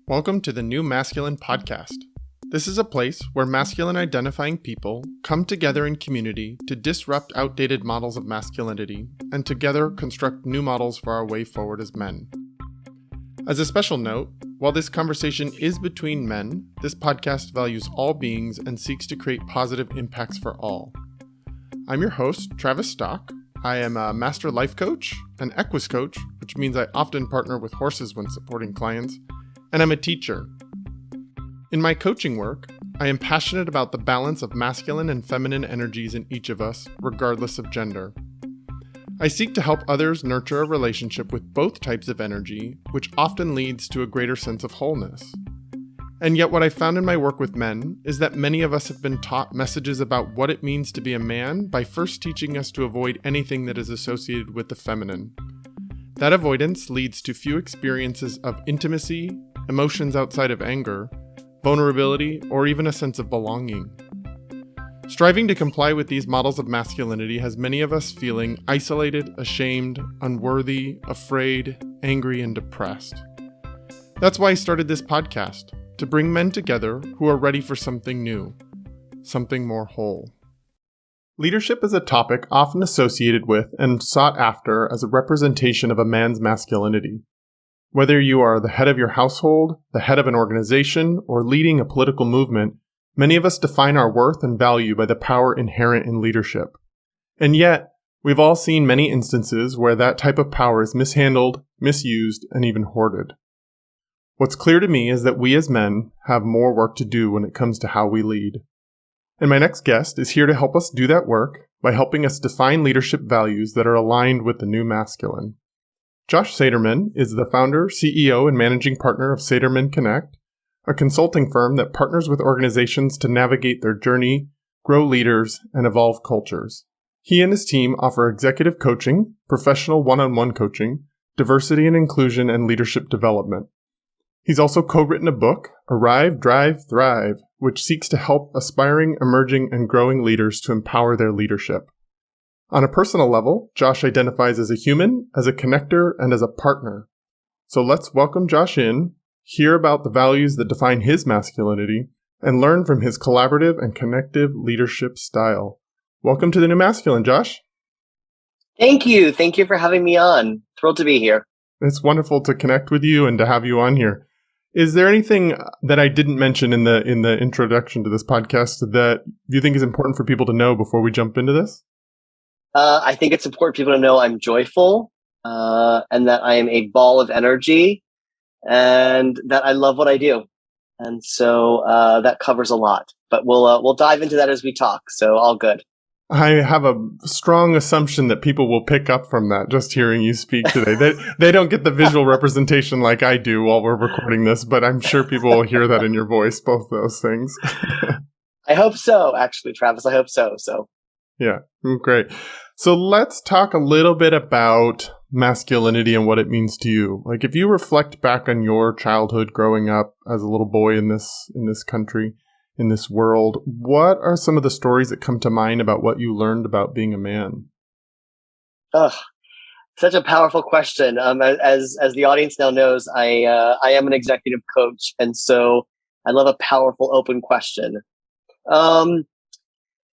Welcome to the New Masculine Podcast. This is a place where masculine identifying people come together in community to disrupt outdated models of masculinity and together construct new models for our way forward as men. As a special note, while this conversation is between men, this podcast values all beings and seeks to create positive impacts for all. I'm your host, Travis Stock. I am a master life coach, an equus coach, which means I often partner with horses when supporting clients, and I'm a teacher. In my coaching work, I am passionate about the balance of masculine and feminine energies in each of us, regardless of gender. I seek to help others nurture a relationship with both types of energy, which often leads to a greater sense of wholeness. And yet what I found in my work with men is that many of us have been taught messages about what it means to be a man by first teaching us to avoid anything that is associated with the feminine. That avoidance leads to few experiences of intimacy, emotions outside of anger, vulnerability, or even a sense of belonging. Striving to comply with these models of masculinity has many of us feeling isolated, ashamed, unworthy, afraid, angry, and depressed. That's why I started this podcast, to bring men together who are ready for something new, something more whole. Leadership is a topic often associated with and sought after as a representation of a man's masculinity. Whether you are the head of your household, the head of an organization, or leading a political movement, many of us define our worth and value by the power inherent in leadership. And yet, we've all seen many instances where that type of power is mishandled, misused, and even hoarded. What's clear to me is that we as men have more work to do when it comes to how we lead. And my next guest is here to help us do that work by helping us define leadership values that are aligned with the new masculine. Josh Saterman is the founder, CEO, and managing partner of Saterman Connect, a consulting firm that partners with organizations to navigate their journey, grow leaders, and evolve cultures. He and his team offer executive coaching, professional one-on-one coaching, diversity and inclusion, and leadership development. He's also co-written a book, Arrive, Drive, Thrive, which seeks to help aspiring, emerging, and growing leaders to empower their leadership. On a personal level, Josh identifies as a human, as a connector, and as a partner. So let's welcome Josh in, hear about the values that define his masculinity, and learn from his collaborative and connective leadership style. Welcome to the New Masculine, Josh. Thank you. Thank you for having me on. Thrilled to be here. It's wonderful to connect with you and to have you on here. Is there anything that I didn't mention in the introduction to this podcast that you think is important for people to know before we jump into this? I think it's important for people to know I'm joyful and that I am a ball of energy and that I love what I do. And so that covers a lot. But we'll dive into that as we talk. So all good. I have a strong assumption that people will pick up from that just hearing you speak today. They don't get the visual representation like I do while we're recording this, but I'm sure people will hear that in your voice, both those things. I hope so, actually, Travis. I hope so. Yeah, great. So let's talk a little bit about masculinity and what it means to you. Like if you reflect back on your childhood growing up as a little boy in this country, in this world, what are some of the stories that come to mind about what you learned about being a man? Such a powerful question. As the audience now knows, I am an executive coach, and so I love a powerful, open question.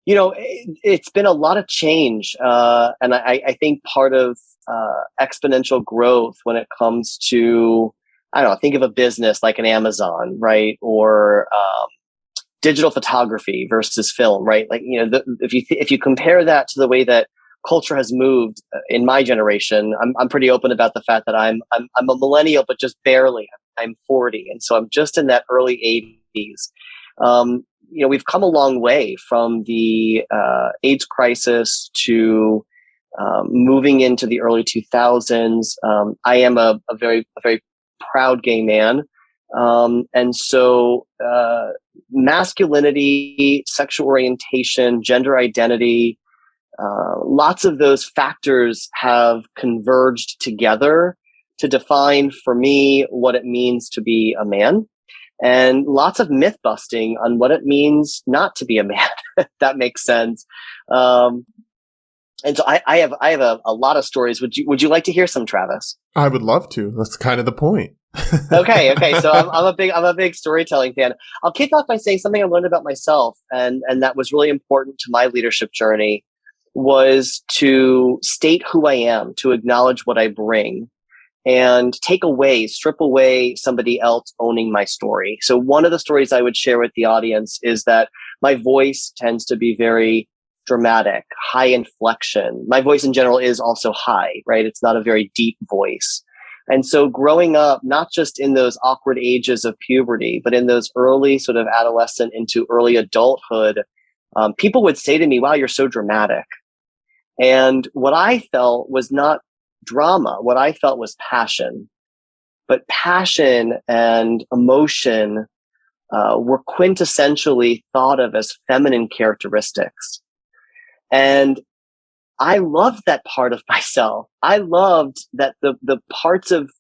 It's been a lot of change, and I think part of exponential growth when it comes to, think of a business like an Amazon, right, or digital photography versus film, right? Like, if you compare that to the way that culture has moved in my generation, I'm pretty open about the fact that I'm a millennial, but just barely. I'm 40, and so I'm just in that early 80s. We've come a long way from the AIDS crisis to moving into the early 2000s. I am a very proud gay man. And so masculinity, sexual orientation, gender identity, lots of those factors have converged together to define for me what it means to be a man, and lots of myth busting on what it means not to be a man, if that makes sense. And so I have a lot of stories. Would you like to hear some, Travis? I would love to. That's kind of the point. Okay. So I'm a big storytelling fan. I'll kick off by saying something I learned about myself, and that was really important to my leadership journey, was to state who I am, to acknowledge what I bring, and strip away somebody else owning my story. So one of the stories I would share with the audience is that my voice tends to be very dramatic, high inflection. My voice in general is also high, right? It's not a very deep voice. And so growing up, not just in those awkward ages of puberty, but in those early sort of adolescent into early adulthood, people would say to me, wow, you're so dramatic. And what I felt was not drama. What I felt was passion. But passion and emotion were quintessentially thought of as feminine characteristics. And I loved that part of myself. I loved that the parts of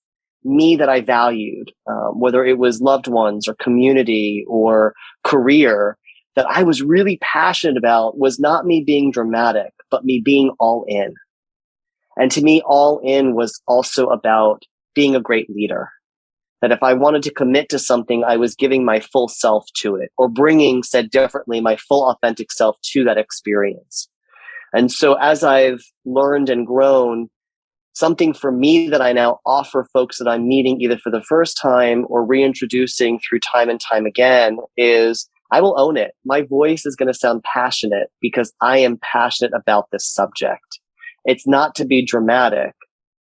me that I valued, whether it was loved ones or community or career, that I was really passionate about, was not me being dramatic, but me being all in. And to me, all in was also about being a great leader. That if I wanted to commit to something, I was giving my full self to it, or bringing, said differently, my full authentic self to that experience. And so as I've learned and grown, something for me that I now offer folks that I'm meeting either for the first time or reintroducing through time and time again is I will own it. My voice is going to sound passionate because I am passionate about this subject. It's not to be dramatic.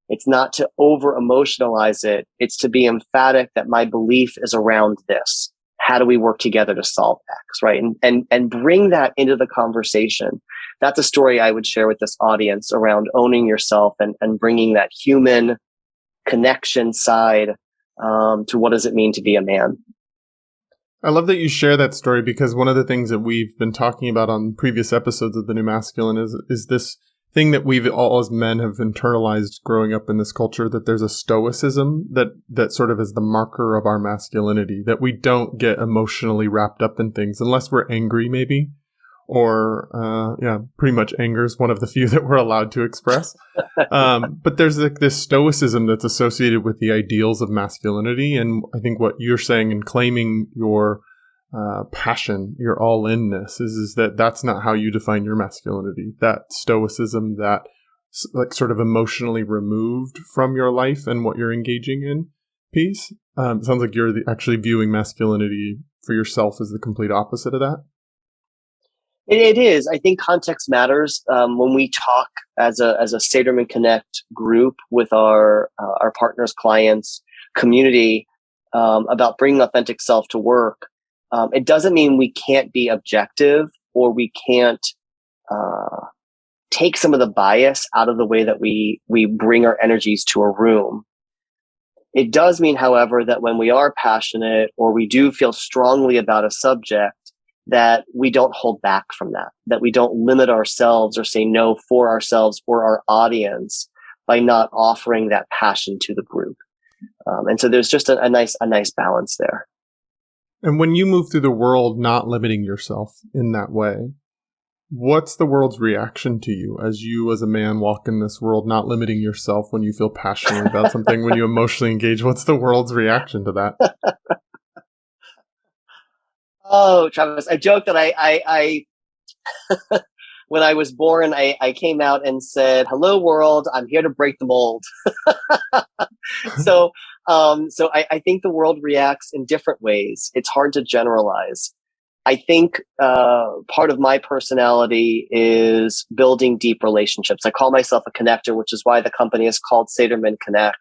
It's not to over emotionalize it. It's to be emphatic that my belief is around this. How do we work together to solve X, right? And bring that into the conversation. That's a story I would share with this audience around owning yourself and bringing that human connection side to what does it mean to be a man. I love that you share that story, because one of the things that we've been talking about on previous episodes of The New Masculine is this thing that we've all as men have internalized growing up in this culture, that there's a stoicism that sort of is the marker of our masculinity, that we don't get emotionally wrapped up in things unless we're angry, maybe. Or, pretty much anger is one of the few that we're allowed to express. But there's like this stoicism that's associated with the ideals of masculinity. And I think what you're saying in claiming your passion, your all-inness, is that that's not how you define your masculinity. That stoicism, that like sort of emotionally removed from your life and what you're engaging in piece. It sounds like you're actually viewing masculinity for yourself as the complete opposite of that. It is. I think context matters. When we talk as a Saterman Connect group with our partners, clients, community about bringing authentic self to work, it doesn't mean we can't be objective or we can't take some of the bias out of the way that we bring our energies to a room. It does mean, however, that when we are passionate or we do feel strongly about a subject, that we don't hold back from that we don't limit ourselves or say no for ourselves or our audience by not offering that passion to the group. And so there's just a nice balance there. And when you move through the world not limiting yourself in that way, what's the world's reaction to you as a man walk in this world not limiting yourself when you feel passionate about something, when you emotionally engage? What's the world's reaction to that? Oh, Travis, I joke that I when I was born, I came out and said, "Hello, world. I'm here to break the mold." So I think the world reacts in different ways. It's hard to generalize. I think part of my personality is building deep relationships. I call myself a connector, which is why the company is called Saterman Connect.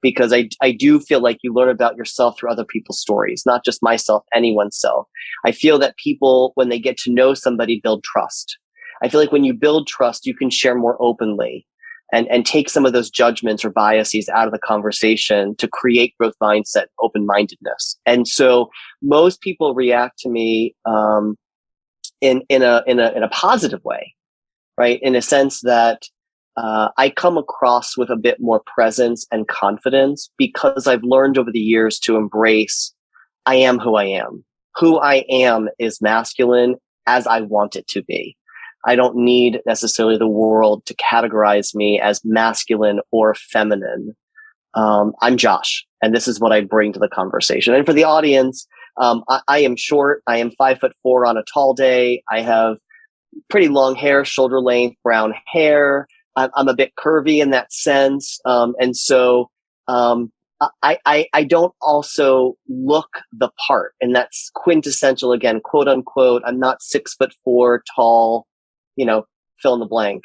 Because I do feel like you learn about yourself through other people's stories, not just myself, anyone's self. I feel that people, when they get to know somebody, build trust. I feel like when you build trust, you can share more openly and take some of those judgments or biases out of the conversation to create growth mindset, open-mindedness. And so most people react to me in a positive way, right? In a sense that I come across with a bit more presence and confidence because I've learned over the years to embrace I am who I am. Who I am is masculine as I want it to be. I don't need necessarily the world to categorize me as masculine or feminine. I'm Josh, and this is what I bring to the conversation. And for the audience, I am short. I am 5'4" on a tall day. I have pretty long hair, shoulder length, brown hair. I'm a bit curvy in that sense. And so I don't also look the part. And that's quintessential, again, quote unquote. I'm not 6'4" tall, fill in the blank.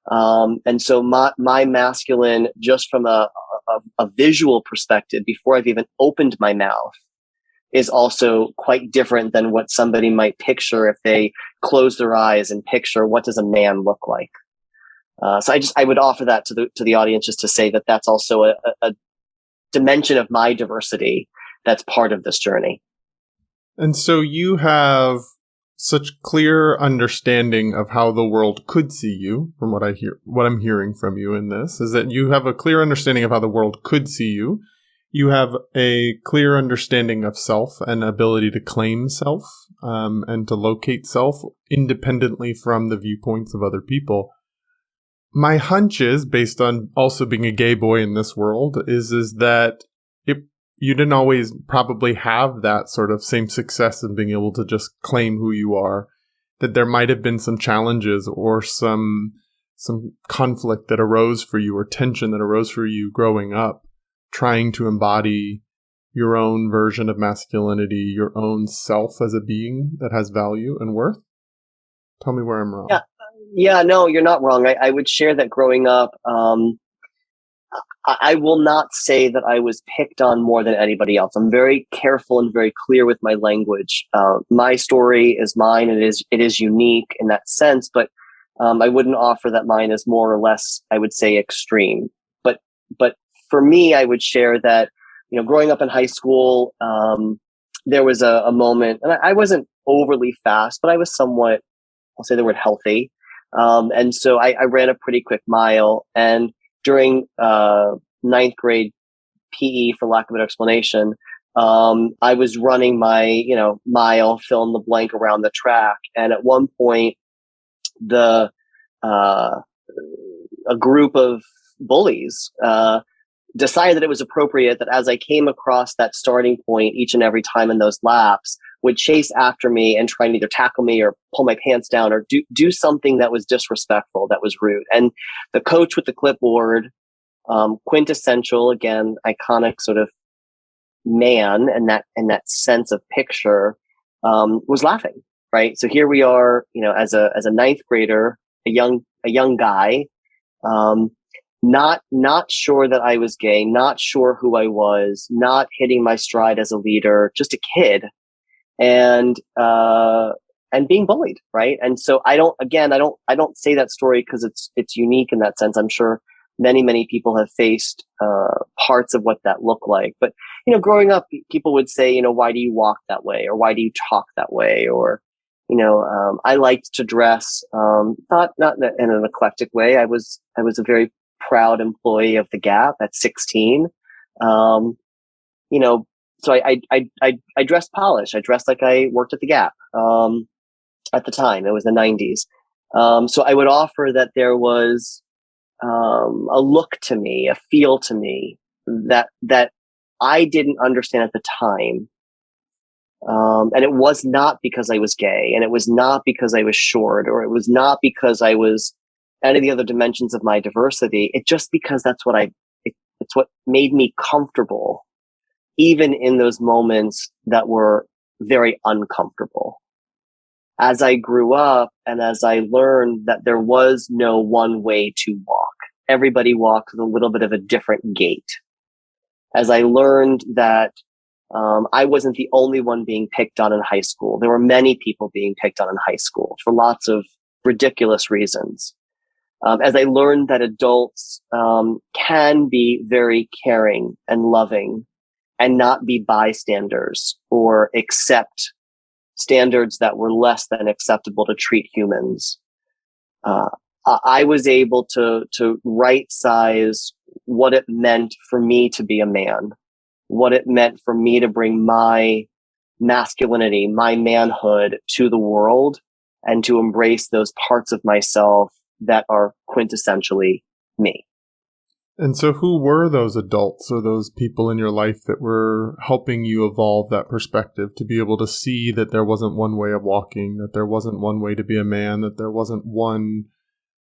And so my masculine, just from a visual perspective, before I've even opened my mouth, is also quite different than what somebody might picture if they close their eyes and picture what does a man look like. So I would offer that to the audience, just to say that that's also a dimension of my diversity that's part of this journey. And so you have such clear understanding of how the world could see you. From what I'm hearing from you in this is that you have a clear understanding of how the world could see you. You have a clear understanding of self and ability to claim self, and to locate self independently from the viewpoints of other people. My hunch is, based on also being a gay boy in this world, is that you didn't always probably have that sort of same success in being able to just claim who you are, that there might have been some challenges or some conflict that arose for you, or tension that arose for you growing up, trying to embody your own version of masculinity, your own self as a being that has value and worth. Tell me where I'm wrong. Yeah, no, you're not wrong. I would share that growing up, I will not say that I was picked on more than anybody else. I'm very careful and very clear with my language. My story is mine. It is unique in that sense, but I wouldn't offer that mine is more or less, I would say, extreme. But for me, I would share that, growing up in high school, there was a moment, and I wasn't overly fast, but I was somewhat, I'll say the word healthy. And so I ran a pretty quick mile, and during ninth grade PE, for lack of an explanation, I was running my mile, fill in the blank, around the track, and at one point, a group of bullies decided that it was appropriate that as I came across that starting point each and every time in those laps, would chase after me and try and either tackle me or pull my pants down or do something that was disrespectful, that was rude. And the coach with the clipboard, quintessential, again, iconic sort of man, and that sense of picture, was laughing. Right. So here we are, as a ninth grader, a young guy, not sure that I was gay, not sure who I was, not hitting my stride as a leader, just a kid, and being bullied, right? And so I don't say that story because it's unique in that sense. I'm sure many people have faced parts of what that looked like. But growing up, people would say, why do you walk that way, or why do you talk that way, or I liked to dress, not in an eclectic way. I was a very proud employee of the Gap at 16. So I dressed polished. I dressed like I worked at the Gap. At the time, it was the 90s. So I would offer that there was a look to me, a feel to me that I didn't understand at the time. And it was not because I was gay, and it was not because I was short, or it was not because I was any of the other dimensions of my diversity. It's just because that's what it's what made me comfortable, even in those moments that were very uncomfortable. As I grew up and as I learned that there was no one way to walk, everybody walked with a little bit of a different gait. As I learned that I wasn't the only one being picked on in high school. There were many people being picked on in high school for lots of ridiculous reasons. As I learned that adults can be very caring and loving and not be bystanders or accept standards that were less than acceptable to treat humans, I was able to right size what it meant for me to be a man, what it meant for me to bring my masculinity, my manhood to the world, and to embrace those parts of myself that are quintessentially me. And so who were those adults or those people in your life that were helping you evolve that perspective to be able to see that there wasn't one way of walking, that there wasn't one way to be a man, that there wasn't one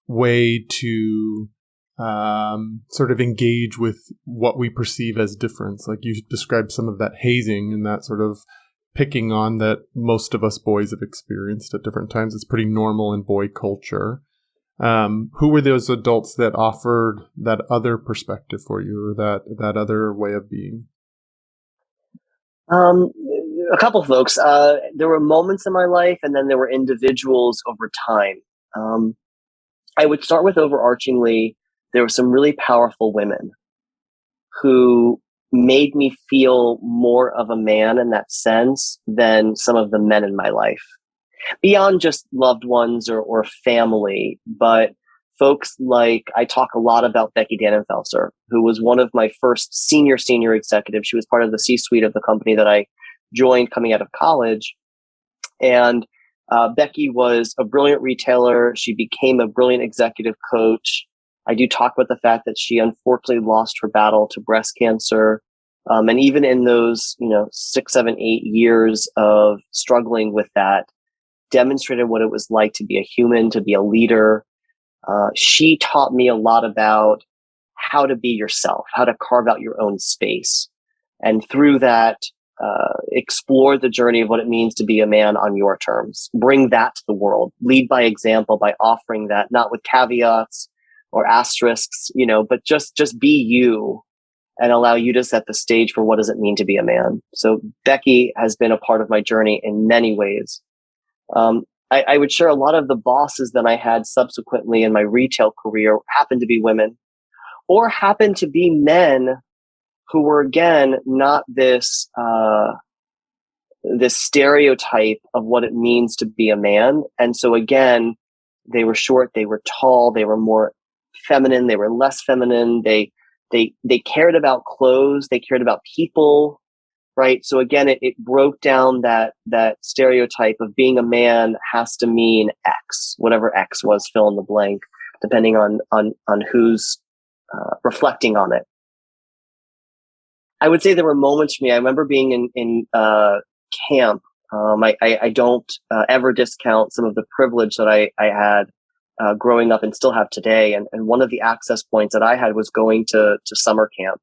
way to sort of engage with what we perceive as difference? Like you described some of that hazing and that sort of picking on that most of us boys have experienced at different times. It's pretty normal in boy culture. Who were those adults that offered that other perspective for you, or that other way of being? A couple of folks. There were moments in my life, and then there were individuals over time. I would start with overarchingly, there were some really powerful women who made me feel more of a man in that sense than some of the men in my life. Beyond just loved ones or family, but folks like, I talk a lot about Becky Dannenfelser, who was one of my first senior executives. She was part of the C-suite of the company that I joined coming out of college. And Becky was a brilliant retailer. She became a brilliant executive coach. I do talk about the fact that she unfortunately lost her battle to breast cancer. And even in those, 6, 7, 8 years of struggling with that, demonstrated what it was like to be a human, to be a leader. She taught me a lot about how to be yourself, how to carve out your own space. And through that, explore the journey of what it means to be a man on your terms. Bring that to the world. Lead by example by offering that, not with caveats or asterisks, but just be you and allow you to set the stage for what does it mean to be a man. So Becky has been a part of my journey in many ways. I would share a lot of the bosses that I had subsequently in my retail career happened to be women or happened to be men who were, again, not this stereotype of what it means to be a man. And so again, they were short, they were tall, they were more feminine, they were less feminine. They cared about clothes, they cared about people. Right. So again, it broke down that stereotype of being a man has to mean X, whatever X was, fill in the blank, depending on who's reflecting on it. I would say there were moments for me. I remember being in camp. I don't ever discount some of the privilege that I had growing up and still have today. And one of the access points that I had was going to summer camp.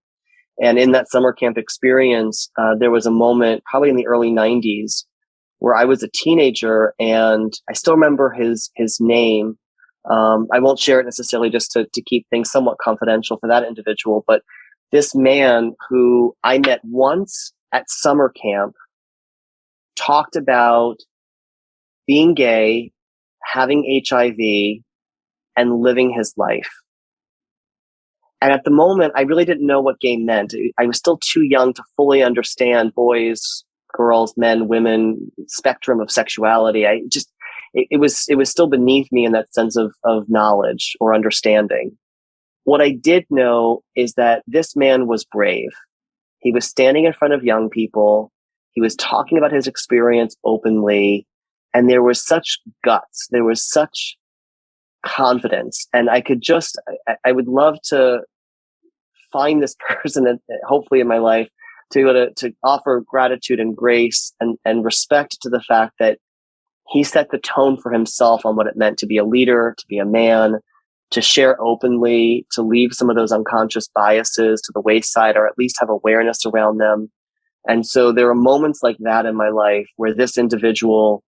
And in that summer camp experience, there was a moment probably in the early 90s where I was a teenager, and I still remember his name. I won't share it necessarily just to keep things somewhat confidential for that individual, but this man who I met once at summer camp talked about being gay, having HIV, and living his life. And at the moment, I really didn't know what gay meant. I was still too young to fully understand boys, girls, men, women, spectrum of sexuality. It was still beneath me in that sense of knowledge or understanding. What I did know is that this man was brave. He was standing in front of young people. He was talking about his experience openly. And there was such guts. There was such confidence. And I would love to find this person and hopefully in my life to be able to offer gratitude and grace and respect to the fact that he set the tone for himself on what it meant to be a leader, to be a man, to share openly, to leave some of those unconscious biases to the wayside or at least have awareness around them. And so there are moments like that in my life where this individual,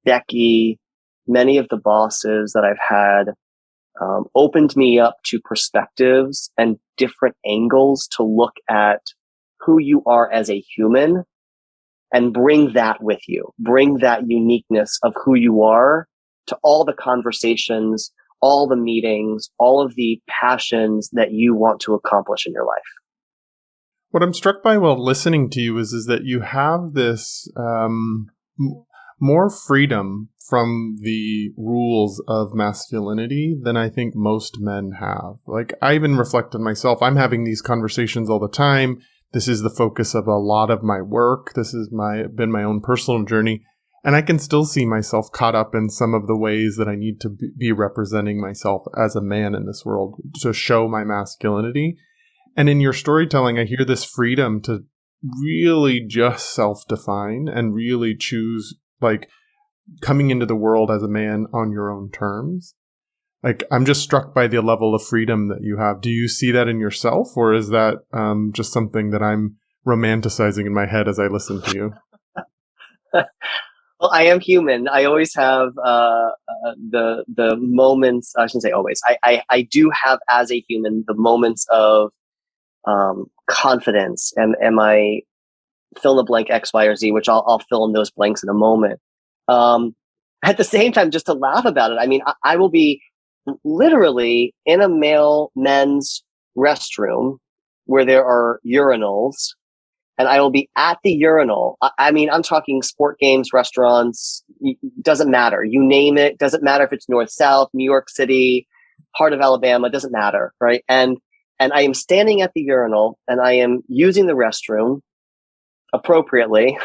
Becky, many of the bosses that I've had, opened me up to perspectives and different angles to look at who you are as a human and bring that with you. Bring that uniqueness of who you are to all the conversations, all the meetings, all of the passions that you want to accomplish in your life. What I'm struck by while listening to you is that you have this more freedom from the rules of masculinity than I think most men have. Like, I even reflect on myself. I'm having these conversations all the time. This is the focus of a lot of my work. This has been my own personal journey. And I can still see myself caught up in some of the ways that I need to be representing myself as a man in this world to show my masculinity. And in your storytelling, I hear this freedom to really just self-define and really choose, like, coming into the world as a man on your own terms. Like, I'm just struck by the level of freedom that you have. Do you see that in yourself, or is that just something that I'm romanticizing in my head as I listen to you? Well, I am human. I always have the moments. I shouldn't say always. I do have, as a human, the moments of confidence. Am I fill in the blank X, Y, or Z? Which I'll fill in those blanks in a moment. At the same time, just to laugh about it. I mean, I will be literally in a men's restroom where there are urinals, and I will be at the urinal. I mean, I'm talking sport games, restaurants, doesn't matter. You name it. Doesn't matter if it's North, South, New York City, heart of Alabama, doesn't matter. Right. And I am standing at the urinal and I am using the restroom appropriately.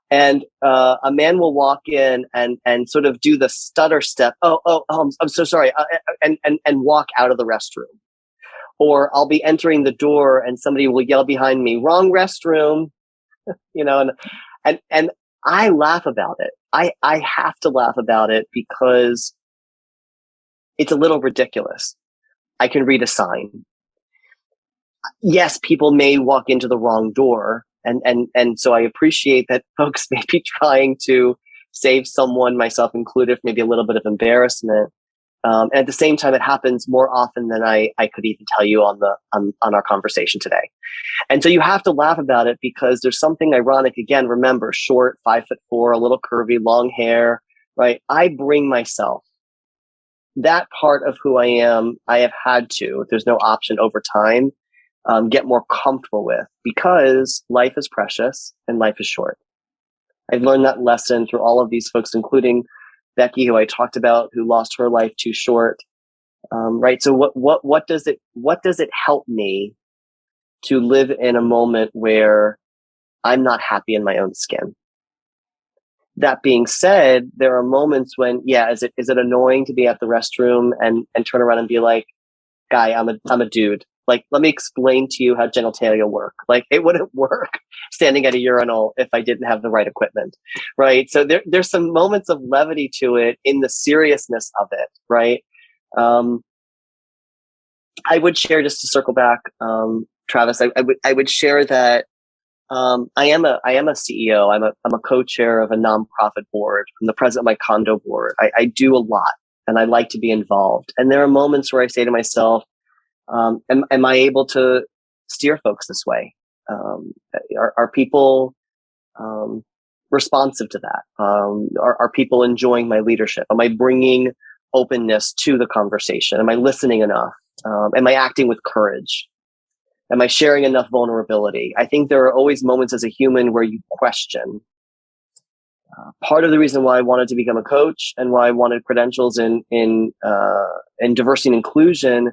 And a man will walk in and sort of do the stutter step. I'm so sorry. And walk out of the restroom. Or I'll be entering the door and somebody will yell behind me, "Wrong restroom," and I laugh about it. I have to laugh about it because it's a little ridiculous. I can read a sign. Yes, people may walk into the wrong door. And so I appreciate that folks may be trying to save someone, myself included, maybe a little bit of embarrassment. And at the same time, it happens more often than I could even tell you on our conversation today. And so you have to laugh about it because there's something ironic. Again, remember, short, 5'4", a little curvy, long hair, right? I bring myself. That part of who I am, I have had to, if there's no option over time, get more comfortable with, because life is precious and life is short. I've learned that lesson through all of these folks, including Becky, who I talked about, who lost her life too short. Right. So what does it help me to live in a moment where I'm not happy in my own skin? That being said, there are moments when, is it annoying to be at the restroom and turn around and be like, "Guy, I'm a dude. Like, let me explain to you how genitalia work." Like, it wouldn't work standing at a urinal if I didn't have the right equipment, right? So there's some moments of levity to it in the seriousness of it, right? I would share, just to circle back, Travis, I would share that I am a CEO. I'm a co-chair of a nonprofit board. I'm the president of my condo board. I do a lot, and I like to be involved. And there are moments where I say to myself, am I able to steer folks this way? Are people responsive to that? Are people enjoying my leadership? Am I bringing openness to the conversation? Am I listening enough? Am I acting with courage? Am I sharing enough vulnerability? I think there are always moments as a human where you question. Part of the reason why I wanted to become a coach and why I wanted credentials in diversity and inclusion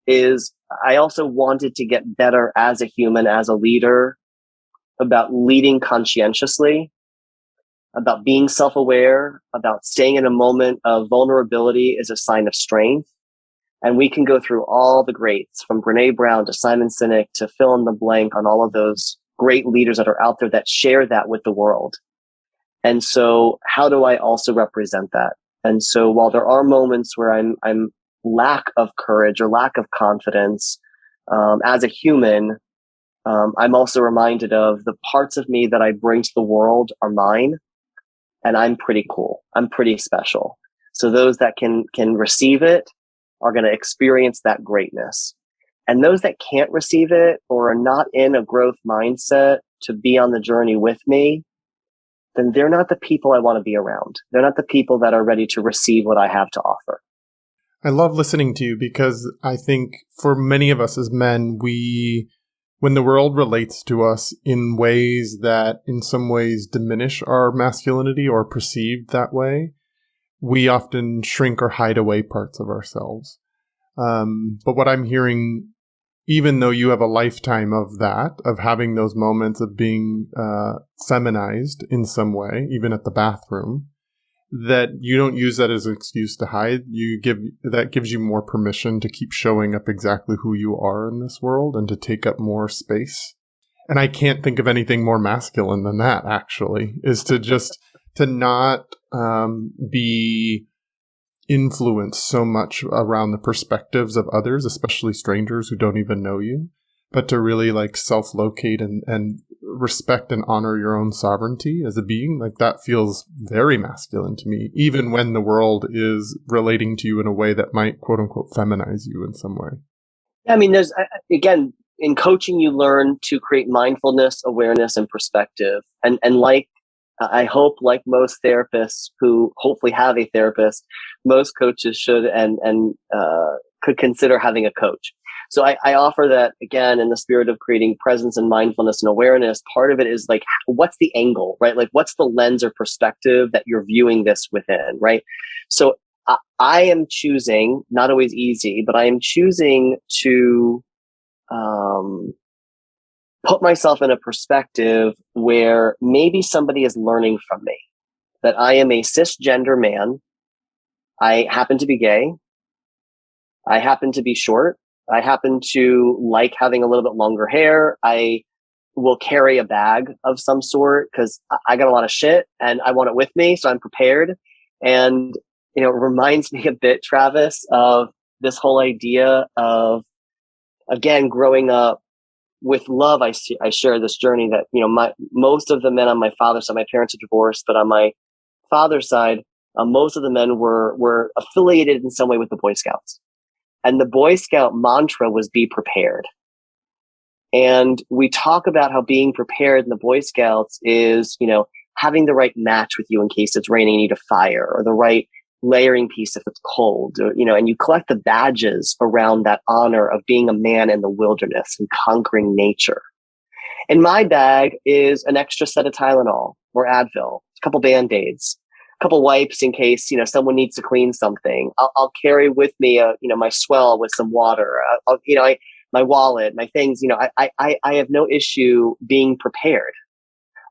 is I also wanted to get better as a human, as a leader, about leading conscientiously, about being self-aware, about staying in a moment of vulnerability is a sign of strength. And we can go through all the greats, from Brene Brown to Simon Sinek to fill in the blank on all of those great leaders that are out there that share that with the world. And so how do I also represent that? And so while there are moments where I'm lack of courage or lack of confidence, as a human, I'm also reminded of the parts of me that I bring to the world are mine, and I'm pretty cool. I'm pretty special. So those that can receive it are going to experience that greatness. And those that can't receive it or are not in a growth mindset to be on the journey with me, then they're not the people I want to be around. They're not the people that are ready to receive what I have to offer. I love listening to you because I think for many of us as men, when the world relates to us in ways that in some ways diminish our masculinity or perceived that way, we often shrink or hide away parts of ourselves. But what I'm hearing, even though you have a lifetime of that, of having those moments of being feminized in some way, even at the bathroom, that you don't use that as an excuse to hide. That gives you more permission to keep showing up exactly who you are in this world and to take up more space. And I can't think of anything more masculine than that, actually, is to not be influenced so much around the perspectives of others, especially strangers who don't even know you, but to really like self-locate and respect and honor your own sovereignty as a being. Like that feels very masculine to me, even when the world is relating to you in a way that might quote unquote feminize you in some way. I mean, there's, again, in coaching, you learn to create mindfulness, awareness, and perspective. And like, I hope, like most therapists who hopefully have a therapist, most coaches should and could consider having a coach. So I offer that, again, in the spirit of creating presence and mindfulness and awareness. Part of it is like, what's the angle, right? Like, what's the lens or perspective that you're viewing this within, right? So I am choosing, not always easy, but I am choosing to put myself in a perspective where maybe somebody is learning from me, that I am a cisgender man. I happen to be gay. I happen to be short. I happen to like having a little bit longer hair. I will carry a bag of some sort because I got a lot of shit and I want it with me. So I'm prepared. And, it reminds me a bit, Travis, of this whole idea of, again, growing up with love. I share this journey that, most of the men on my father's side, my parents are divorced, but on my father's side, most of the men were affiliated in some way with the Boy Scouts. And the Boy Scout mantra was be prepared. And we talk about how being prepared in the Boy Scouts is, having the right match with you in case it's raining and you need a fire, or the right layering piece if it's cold, or, and you collect the badges around that honor of being a man in the wilderness and conquering nature. In my bag is an extra set of Tylenol or Advil, a couple Band-Aids, a couple wipes in case, someone needs to clean something. I'll carry with me, my Swell with some water, my wallet, my things. I have no issue being prepared.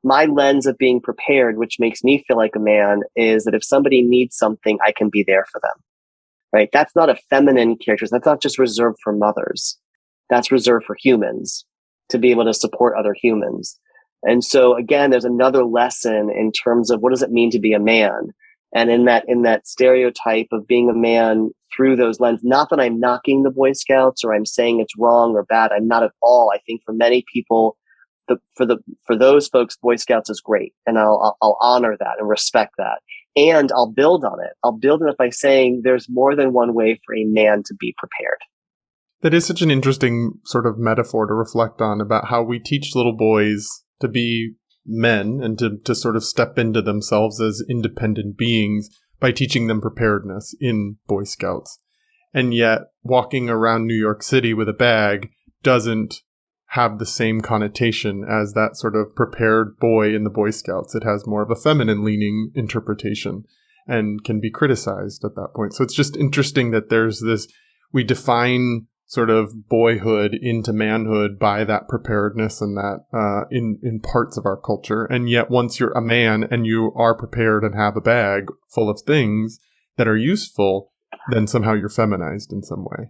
My lens of being prepared, which makes me feel like a man, is that if somebody needs something, I can be there for them, right? That's not a feminine character. That's not just reserved for mothers. That's reserved for humans to be able to support other humans. And so again, there's another lesson in terms of what does it mean to be a man? And in that stereotype of being a man through those lenses, not that I'm knocking the Boy Scouts or I'm saying it's wrong or bad. I'm not at all. I think for many people, for those folks, Boy Scouts is great, and I'll honor that and respect that, and I'll build on it. I'll build on it by saying there's more than one way for a man to be prepared. That is such an interesting sort of metaphor to reflect on about how we teach little boys to be men and to sort of step into themselves as independent beings by teaching them preparedness in Boy Scouts, and yet walking around New York City with a bag doesn't have the same connotation as that sort of prepared boy in the Boy Scouts. It has more of a feminine leaning interpretation and can be criticized at that point. So it's just interesting that there's this, we define sort of boyhood into manhood by that preparedness and that in parts of our culture. And yet once you're a man and you are prepared and have a bag full of things that are useful, then somehow you're feminized in some way.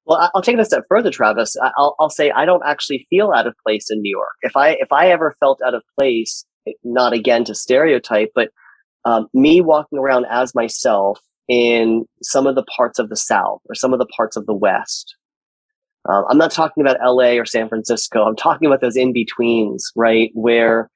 Well, I'll take it a step further, Travis. I'll say I don't actually feel out of place in New York. If I ever felt out of place, not again to stereotype, but me walking around as myself in some of the parts of the South or some of the parts of the West. I'm not talking about LA or San Francisco. I'm talking about those in-betweens, right? Where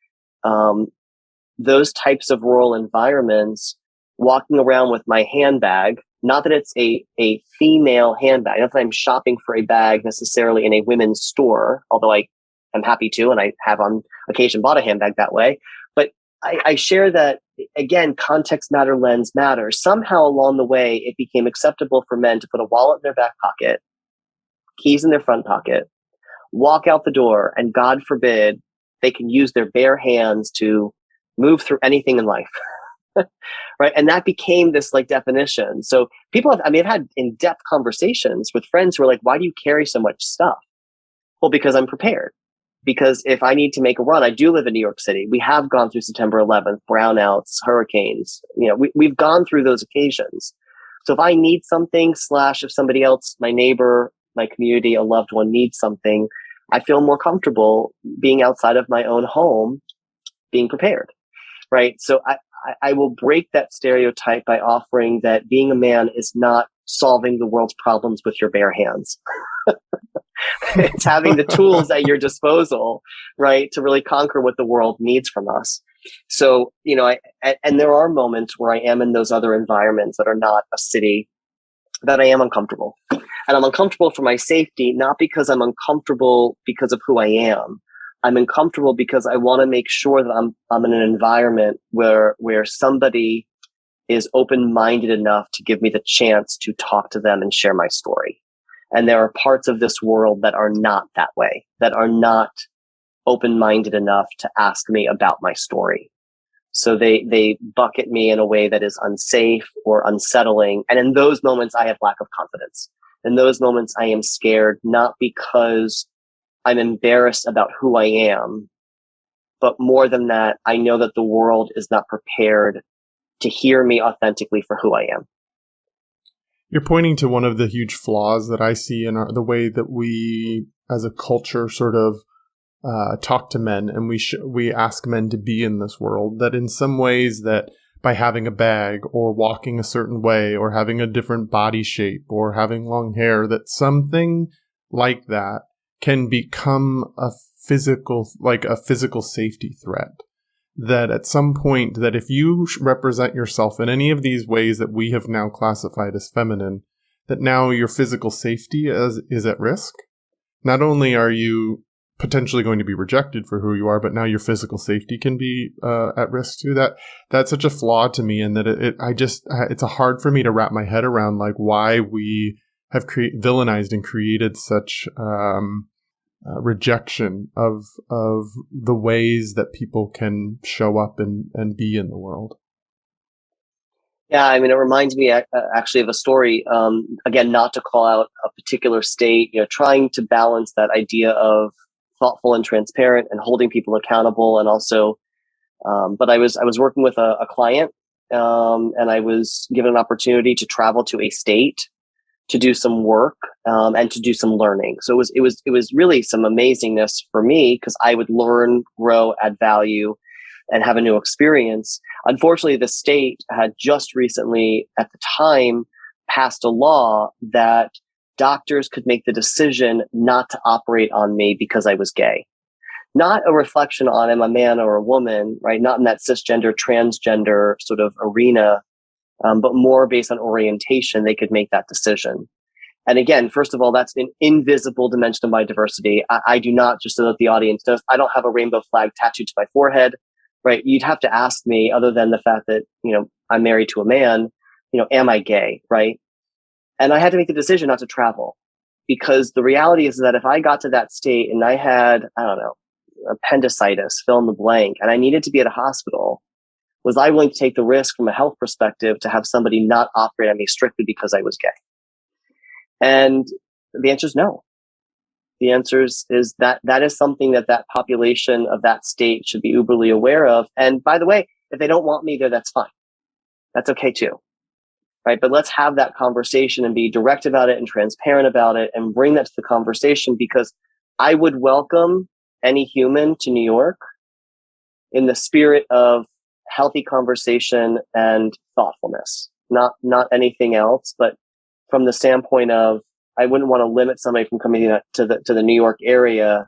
those types of rural environments, walking around with my handbag, not that it's a female handbag, not that I'm shopping for a bag necessarily in a women's store, although I am happy to, and I have on occasion bought a handbag that way. But I share that, again, context matter, lens matters. Somehow along the way, it became acceptable for men to put a wallet in their back pocket, keys in their front pocket, walk out the door, and God forbid they can use their bare hands to move through anything in life. Right. And that became this like definition. So I've had in-depth conversations with friends who are like, why do you carry so much stuff? Well, because I'm prepared. Because if I need to make a run, I do live in New York City. We have gone through September 11th, brownouts, hurricanes. We've gone through those occasions. So if I need something, / if somebody else, my neighbor, my community, a loved one needs something, I feel more comfortable being outside of my own home, being prepared, right? So I will break that stereotype by offering that being a man is not solving the world's problems with your bare hands. It's having the tools at your disposal, right, to really conquer what the world needs from us. So, and there are moments where I am in those other environments that are not a city that I am uncomfortable. And I'm uncomfortable for my safety, not because I'm uncomfortable because of who I am. I'm uncomfortable because I want to make sure that I'm in an environment where somebody is open-minded enough to give me the chance to talk to them and share my story. And there are parts of this world that are not that way, that are not open-minded enough to ask me about my story. So they bucket me in a way that is unsafe or unsettling. And in those moments, I have lack of confidence. In those moments, I am scared, not because I'm embarrassed about who I am, but more than that, I know that the world is not prepared to hear me authentically for who I am. You're pointing to one of the huge flaws that I see in the way that we, as a culture, sort of talk to men, and we ask men to be in this world. That in some ways, that by having a bag or walking a certain way or having a different body shape or having long hair, that something like that can become a physical safety threat. That at some point, that if you represent yourself in any of these ways that we have now classified as feminine, that now your physical safety is at risk. Not only are you potentially going to be rejected for who you are, but now your physical safety can be at risk too. That's such a flaw to me, and that it's hard for me to wrap my head around, like, why we have villainized and created such rejection of the ways that people can show up and be in the world. Yeah, I mean, it reminds me actually of a story. Again, not to call out a particular state, trying to balance that idea of thoughtful and transparent and holding people accountable, and also, but I was working with a client, and I was given an opportunity to travel to a state to do some work, and to do some learning. So it was really some amazingness for me, because I would learn, grow, add value, and have a new experience. Unfortunately, the state had just recently, at the time, passed a law that doctors could make the decision not to operate on me because I was gay. Not a reflection on am I a man or a woman, right? Not in that cisgender, transgender sort of arena, but more based on orientation, they could make that decision. And again, first of all, that's an invisible dimension of my diversity. I do not, just so that the audience knows, I don't have a rainbow flag tattooed to my forehead, right? You'd have to ask me, other than the fact that, I'm married to a man, am I gay, right? And I had to make the decision not to travel, because the reality is that if I got to that state and I had, I don't know, appendicitis, fill in the blank, and I needed to be at a hospital, was I willing to take the risk from a health perspective to have somebody not operate on me strictly because I was gay? And the answer is no. The answer is that is something that population of that state should be uberly aware of. And by the way, if they don't want me there, that's fine. That's okay too. Right? But let's have that conversation and be direct about it and transparent about it and bring that to the conversation, because I would welcome any human to New York in the spirit of healthy conversation and thoughtfulness, not anything else, but from the standpoint of, I wouldn't want to limit somebody from coming to the New York area,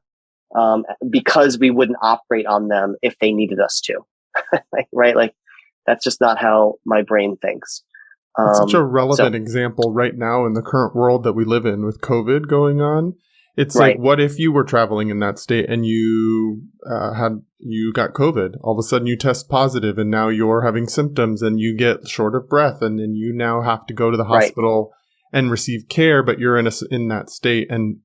because we wouldn't operate on them if they needed us to, right? Like, that's just not how my brain thinks. It's such a relevant example right now in the current world that we live in with COVID going on. It's right. Like, what if you were traveling in that state and you got COVID? All of a sudden you test positive and now you're having symptoms and you get short of breath, and then you now have to go to the hospital and receive care, but you're in that state, and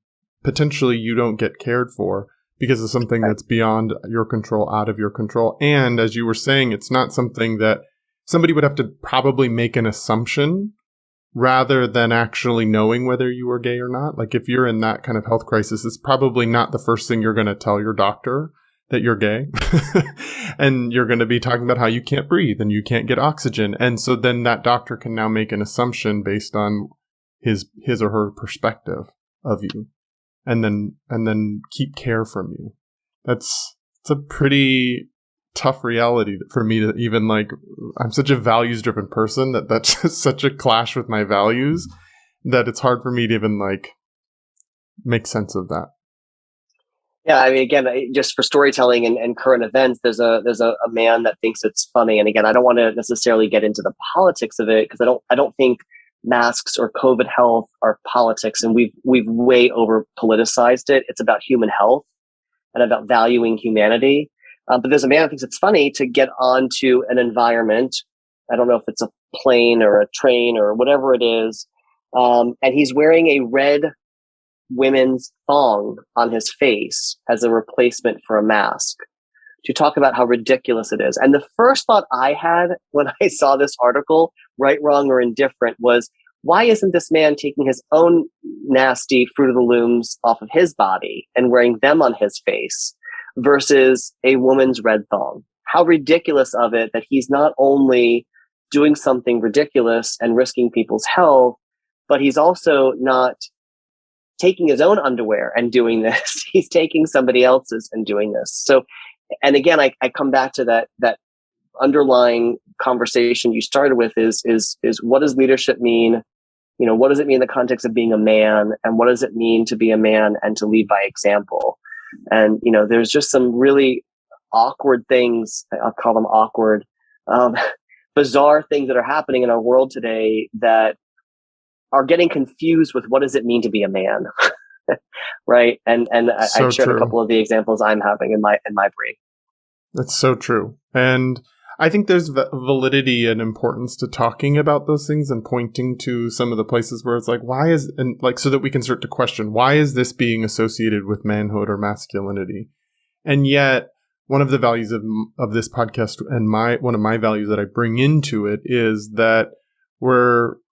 potentially you don't get cared for because of something that's beyond your control, out of your control. And as you were saying, it's not something that somebody would have to probably make an assumption rather than actually knowing whether you are gay or not. Like if you're in that kind of health crisis, it's probably not the first thing you're going to tell your doctor that you're gay. And you're going to be talking about how you can't breathe and you can't get oxygen. And so then that doctor can now make an assumption based on his or her perspective of you, and then keep care from you. It's a pretty tough reality for me to even, like, I'm such a values driven person that's just such a clash with my values that it's hard for me to even like make sense of that. Yeah, I mean, again, just for storytelling and current events, there's a man that thinks it's funny, and again, I don't want to necessarily get into the politics of it because I don't think masks or COVID health are politics, and we've way over politicized it. It's about human health and about valuing humanity. But there's a man who thinks it's funny to get onto an environment. I don't know if it's a plane or a train or whatever it is, and he's wearing a red women's thong on his face as a replacement for a mask, to talk about how ridiculous it is. And the first thought I had when I saw this article, right, wrong, or indifferent, was, why isn't this man taking his own nasty Fruit of the Looms off of his body and wearing them on his face versus a woman's red thong? How ridiculous of it that he's not only doing something ridiculous and risking people's health, but he's also not taking his own underwear and doing this. He's taking somebody else's and doing this. So, and again, I come back to that underlying conversation you started with is what does leadership mean? You know, what does it mean in the context of being a man, and what does it mean to be a man and to lead by example? And, you know, there's just some really awkward things, I'll call them awkward, bizarre things that are happening in our world today that are getting confused with what does it mean to be a man. Right. And So I shared true. a couple of the examples I'm having in my brain. That's so true. And I think there's validity and importance to talking about those things and pointing to some of the places where it's like, why is, and like, so that we can start to question, why is this being associated with manhood or masculinity? And yet one of the values of this podcast, and one of my values that I bring into it, is that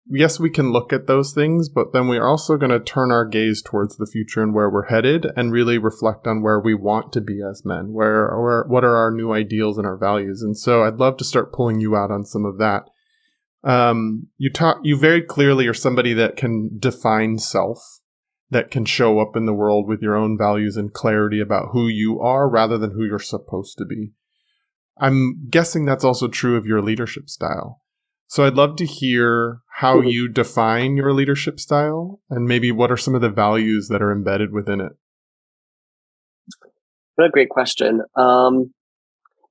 yes, we can look at those things, but then we're also going to turn our gaze towards the future and where we're headed, and really reflect on where we want to be as men, what are our new ideals and our values. And so I'd love to start pulling you out on some of that. You very clearly are somebody that can define self, that can show up in the world with your own values and clarity about who you are rather than who you're supposed to be. I'm guessing that's also true of your leadership style. So I'd love to hear how you define your leadership style, and maybe what are some of the values that are embedded within it. What a great question.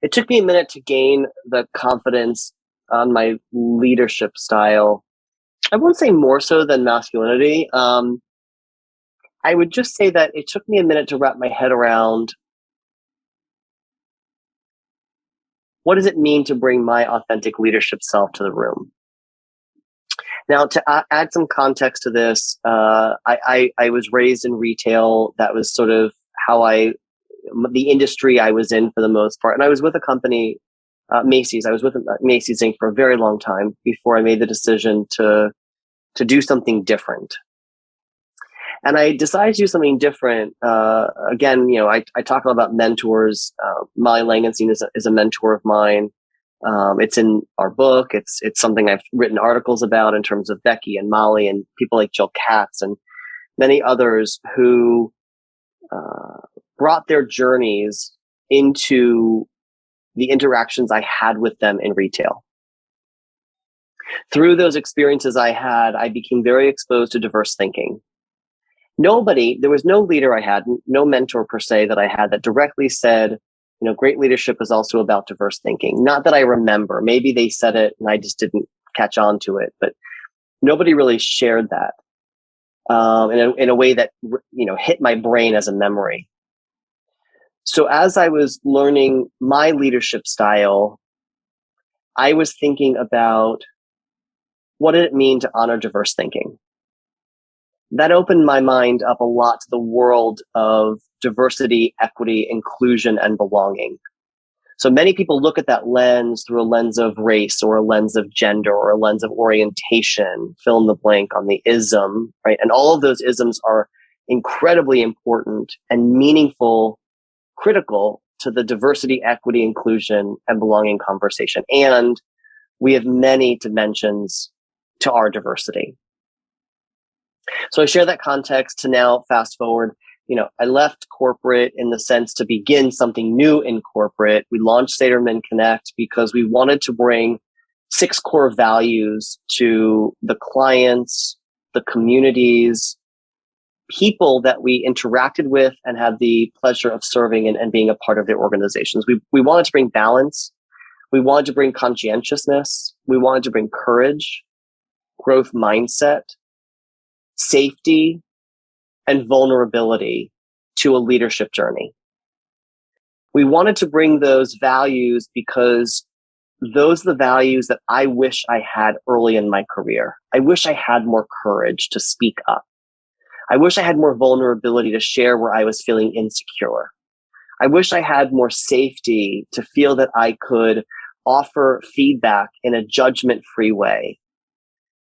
It took me a minute to gain the confidence on my leadership style. I won't say more so than masculinity. I would just say that it took me a minute to wrap my head around, what does it mean to bring my authentic leadership self to the room? Now, to add some context to this, I was raised in retail. That was sort of the industry I was in for the most part. And I was with a company, Macy's. I was with Macy's Inc. for a very long time before I made the decision to do something different. And I decided to do something different. Again, you know, I talk a lot about mentors. Molly Langenstein is a mentor of mine. It's in our book. It's something I've written articles about in terms of Becky and Molly and people like Jill Katz and many others who brought their journeys into the interactions I had with them in retail. Through those experiences I had, I became very exposed to diverse thinking. There was no leader I had, no mentor per se that I had that directly said, you know, great leadership is also about diverse thinking. Not that I remember. Maybe they said it and I just didn't catch on to it, but nobody really shared that in a way that, you know, hit my brain as a memory. So as I was learning my leadership style, I was thinking about, what did it mean to honor diverse thinking? That opened my mind up a lot to the world of diversity, equity, inclusion, and belonging. So many people look at that lens through a lens of race or a lens of gender or a lens of orientation, fill in the blank on the ism, right? And all of those isms are incredibly important and meaningful, critical to the diversity, equity, inclusion, and belonging conversation. And we have many dimensions to our diversity. So I share that context to now fast forward. I left corporate in the sense to begin something new in corporate. We launched Saterman Connect because we wanted to bring 6 core values to the clients, the communities, people that we interacted with and had the pleasure of serving and being a part of their organizations. We wanted to bring balance. We wanted to bring conscientiousness. We wanted to bring courage, growth mindset, safety, and vulnerability to a leadership journey. We wanted to bring those values because those are the values that I wish I had early in my career. I wish I had more courage to speak up. I wish I had more vulnerability to share where I was feeling insecure. I wish I had more safety to feel that I could offer feedback in a judgment-free way.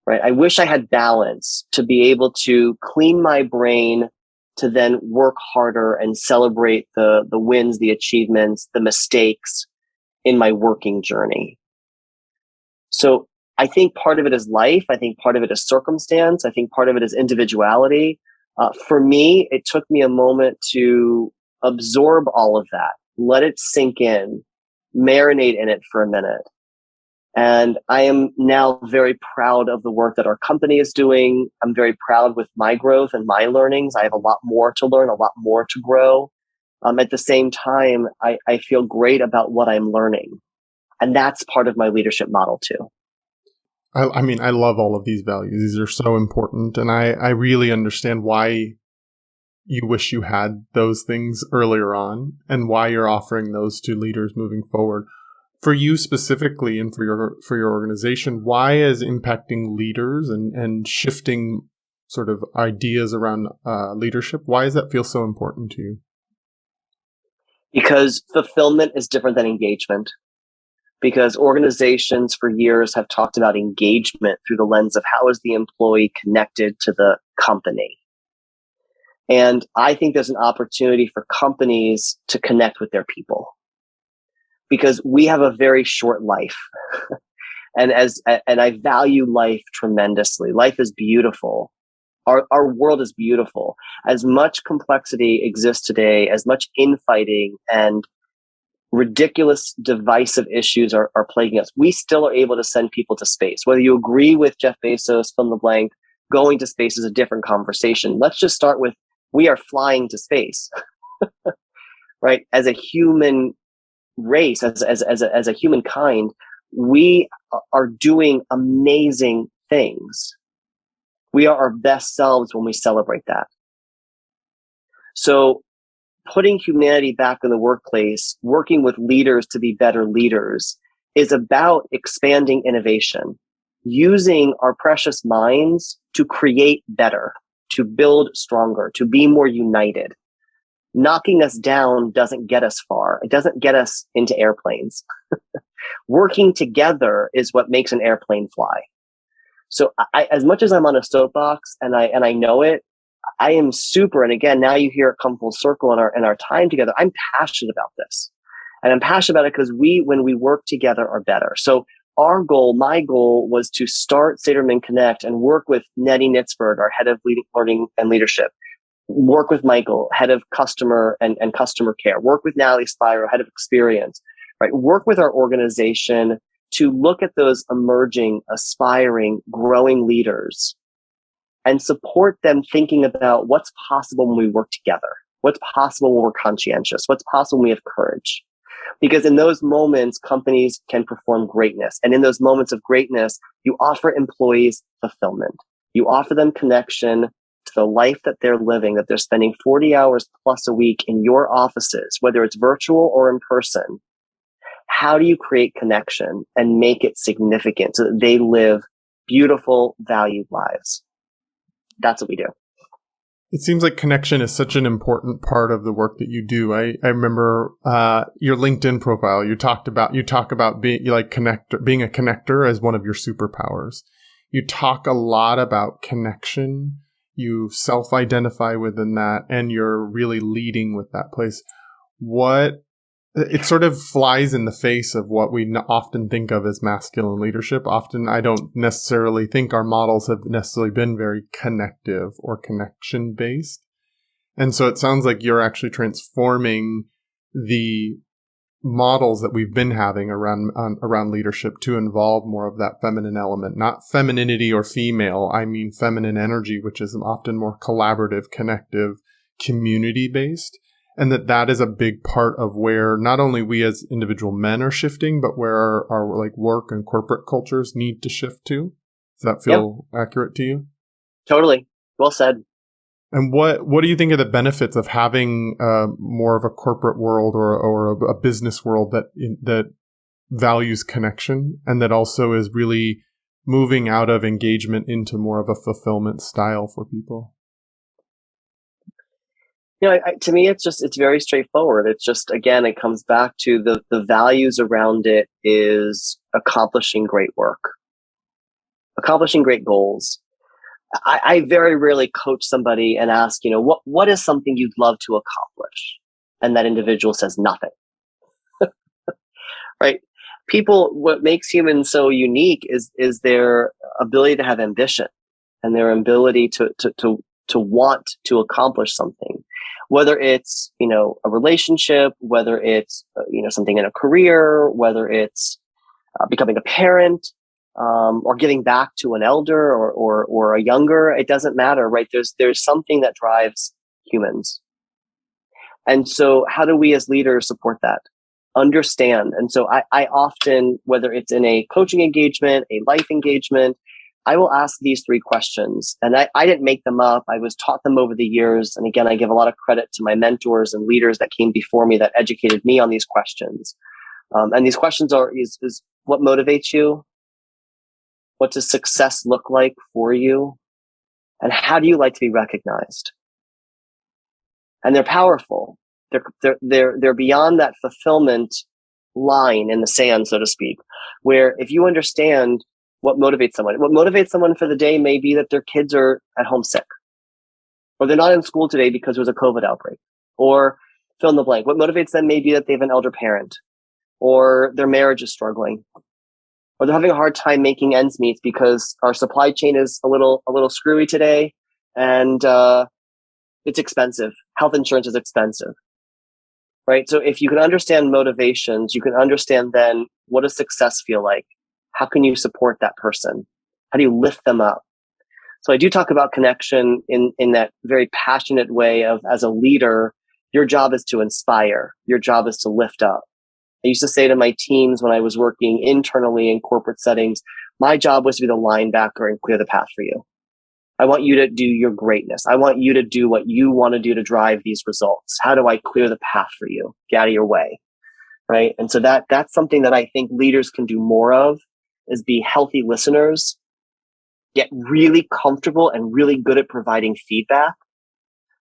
Right? I wish I had balance to be able to clean my brain to then work harder and celebrate the wins, the achievements, the mistakes in my working journey. So I think part of it is life. I think part of it is circumstance. I think part of it is individuality. For me, it took me a moment to absorb all of that, let it sink in, marinate in it for a minute. And I am now very proud of the work that our company is doing. I'm very proud with my growth and my learnings. I have a lot more to learn, a lot more to grow. At the same time, I feel great about what I'm learning. And that's part of my leadership model too. I mean, I love all of these values. These are so important. And I really understand why you wish you had those things earlier on and why you're offering those to leaders moving forward. For you specifically and for your organization, why is impacting leaders and shifting sort of ideas around leadership, why does that feel so important to you? Because fulfillment is different than engagement. Because organizations for years have talked about engagement through the lens of how is the employee connected to the company. And I think there's an opportunity for companies to connect with their people. Because we have a very short life. and I value life tremendously. Life is beautiful. Our world is beautiful. As much complexity exists today, as much infighting and ridiculous divisive issues are plaguing us, we still are able to send people to space. Whether you agree with Jeff Bezos, fill in the blank, going to space is a different conversation. Let's just start with, we are flying to space, right? As a human race, as a humankind, we are doing amazing things. We are our best selves when we celebrate that. So putting humanity back in the workplace, working with leaders to be better leaders, is about expanding innovation, using our precious minds to create better, to build stronger, to be more united. Knocking us down doesn't get us far. It doesn't get us into airplanes. Working together is what makes an airplane fly. So as much as I'm on a soapbox and I know it, I am super, and again, now you hear it come full circle in our time together. I'm passionate about this. And I'm passionate about it because when we work together, are better. So my goal was to start Saterman Connect and work with Nettie Nitzberg, our head of learning and leadership, work with Michael, head of customer and customer care, work with Natalie Spiro, head of experience, right? Work with our organization to look at those emerging, aspiring, growing leaders and support them thinking about what's possible when we work together, what's possible when we're conscientious, what's possible when we have courage. Because in those moments, companies can perform greatness. And in those moments of greatness, you offer employees fulfillment. You offer them connection to the life that they're living, that they're spending 40 hours plus a week in your offices, whether it's virtual or in person. How do you create connection and make it significant so that they live beautiful, valued lives? That's what we do. It seems like connection is such an important part of the work that you do. I remember your LinkedIn profile. You talk about being being a connector as one of your superpowers. You talk a lot about connection. You self-identify within that, and you're really leading with that place. It sort of flies in the face of what we often think of as masculine leadership. Often, I don't necessarily think our models have necessarily been very connective or connection-based. And so it sounds like you're actually transforming the models that we've been having around leadership to involve more of that feminine element. Not femininity or female, I mean feminine energy, which is often more collaborative, connective, community-based. And that is a big part of where not only we as individual men are shifting, but where our like work and corporate cultures need to shift to. Does that feel accurate to you? Totally. Well said. And what do you think are the benefits of having more of a corporate world or a business world that values connection and that also is really moving out of engagement into more of a fulfillment style for people? To me, it's very straightforward. It's just, again, it comes back to the values around it is accomplishing great work, accomplishing great goals. I very rarely coach somebody and ask, what is something you'd love to accomplish? And that individual says nothing, right? What makes humans so unique is their ability to have ambition and their ability to want to accomplish something. Whether it's, a relationship, whether it's, something in a career, whether it's becoming a parent, or giving back to an elder or a younger, it doesn't matter, right? There's something that drives humans. And so how do we as leaders support that? Understand. And so I often, whether it's in a coaching engagement, a life engagement, I will ask these 3 questions, and I didn't make them up. I was taught them over the years. And again, I give a lot of credit to my mentors and leaders that came before me that educated me on these questions. And these questions is what motivates you? What does success look like for you? And how do you like to be recognized? And they're powerful. They're beyond that fulfillment line in the sand, so to speak, where if you understand what motivates someone for the day may be that their kids are at home sick, or they're not in school today because there's a COVID outbreak, or fill in the blank. What motivates them may be that they have an elder parent, or their marriage is struggling, or they're having a hard time making ends meet because our supply chain is a little screwy today, and it's expensive. Health insurance is expensive, right? So if you can understand motivations, you can understand then what does success feel like? How can you support that person? How do you lift them up? So I do talk about connection in that very passionate way of, as a leader, your job is to inspire. Your job is to lift up. I used to say to my teams when I was working internally in corporate settings, my job was to be the linebacker and clear the path for you. I want you to do your greatness. I want you to do what you want to do to drive these results. How do I clear the path for you? Get out of your way, right? And so that's something that I think leaders can do more of, is be healthy listeners, get really comfortable and really good at providing feedback.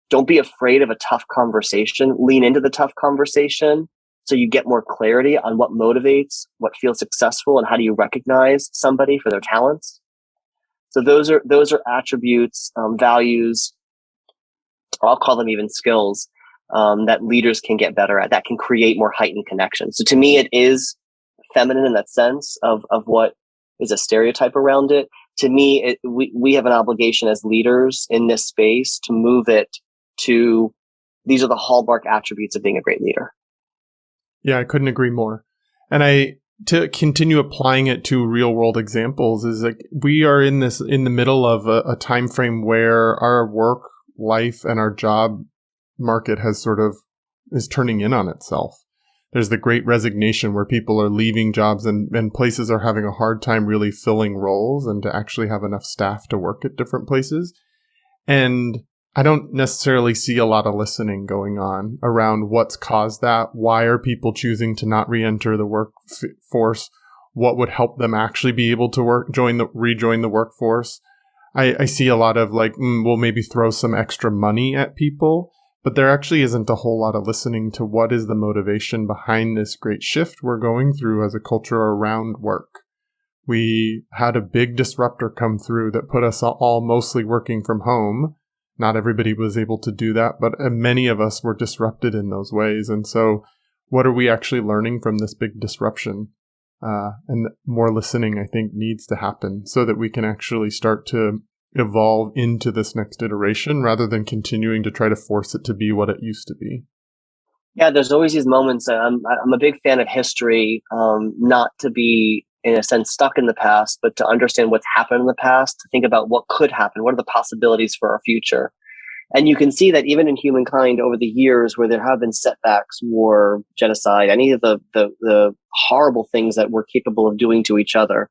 Don't be afraid of a tough conversation. Lean into the tough conversation so you get more clarity on what motivates, what feels successful, and how do you recognize somebody for their talents. So those are attributes, values, or I'll call them even skills, that leaders can get better at, that can create more heightened connection. So to me, it is feminine in that sense of what is a stereotype around it. To me, we have an obligation as leaders in this space to move it to, these are the hallmark attributes of being a great leader. Yeah, I couldn't agree more. And to continue applying it to real world examples is like, we are in the middle of a time frame where our work life and our job market is turning in on itself. There's the great resignation where people are leaving jobs and places are having a hard time really filling roles and to actually have enough staff to work at different places. And I don't necessarily see a lot of listening going on around what's caused that. Why are people choosing to not re-enter the workforce? What would help them actually be able to rejoin the workforce? I see a lot of like, we'll maybe throw some extra money at people, but there actually isn't a whole lot of listening to what is the motivation behind this great shift we're going through as a culture around work. We had a big disruptor come through that put us all mostly working from home. Not everybody was able to do that, but many of us were disrupted in those ways. And so what are we actually learning from this big disruption? And more listening, I think, needs to happen so that we can actually start to evolve into this next iteration rather than continuing to try to force it to be what it used to be. Yeah, there's always these moments. I'm a big fan of history, not to be, in a sense, stuck in the past, but to understand what's happened in the past, to think about what could happen, what are the possibilities for our future. And you can see that even in humankind over the years where there have been setbacks, war, genocide, any of the horrible things that we're capable of doing to each other,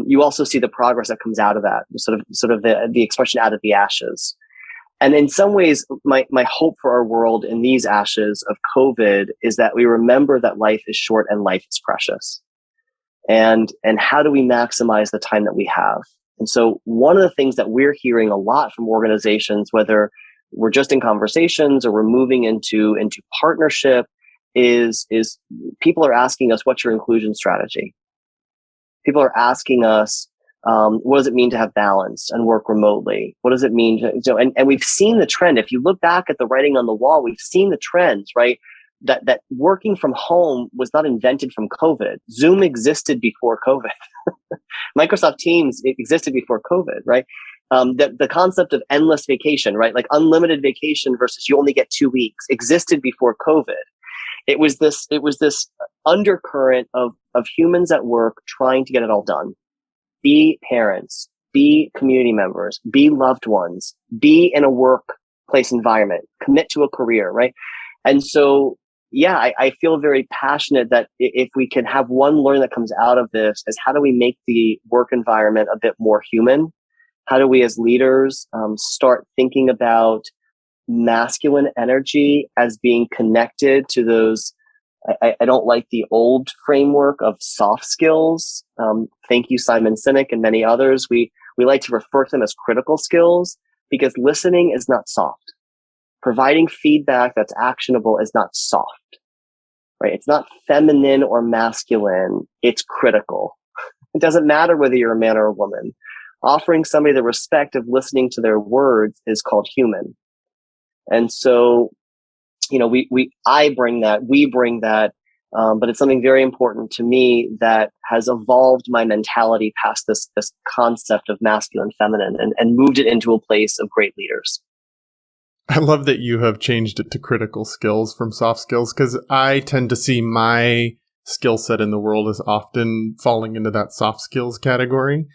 you also see the progress that comes out of that, sort of the expression out of the ashes. And in some ways, my hope for our world in these ashes of COVID is that we remember that life is short and life is precious. And how do we maximize the time that we have? And so one of the things that we're hearing a lot from organizations, whether we're just in conversations or we're moving into partnership, is people are asking us, what's your inclusion strategy? People are asking us, what does it mean to have balance and work remotely? What does it mean to, and we've seen the trend. If you look back at the writing on the wall, we've seen the trends, right? That working from home was not invented from COVID. Zoom existed before COVID. Microsoft Teams existed before COVID, right? The concept of endless vacation, right? Like unlimited vacation versus you only get 2 weeks existed before COVID. It was this undercurrent of humans at work trying to get it all done. Be parents, be community members, be loved ones, be in a workplace environment, commit to a career, right? And so, yeah, I feel very passionate that if we can have one learn that comes out of this is how do we make the work environment a bit more human? How do we as leaders start thinking about masculine energy as being connected to those? I don't like the old framework of soft skills. Thank you, Simon Sinek and many others. We like to refer to them as critical skills because listening is not soft. Providing feedback that's actionable is not soft, right? It's not feminine or masculine. It's critical. It doesn't matter whether you're a man or a woman. Offering somebody the respect of listening to their words is called human. And so, you know, we bring that, but it's something very important to me that has evolved my mentality past this concept of masculine, feminine, and moved it into a place of great leaders. I love that you have changed it to critical skills from soft skills because I tend to see my skill set in the world as often falling into that soft skills category.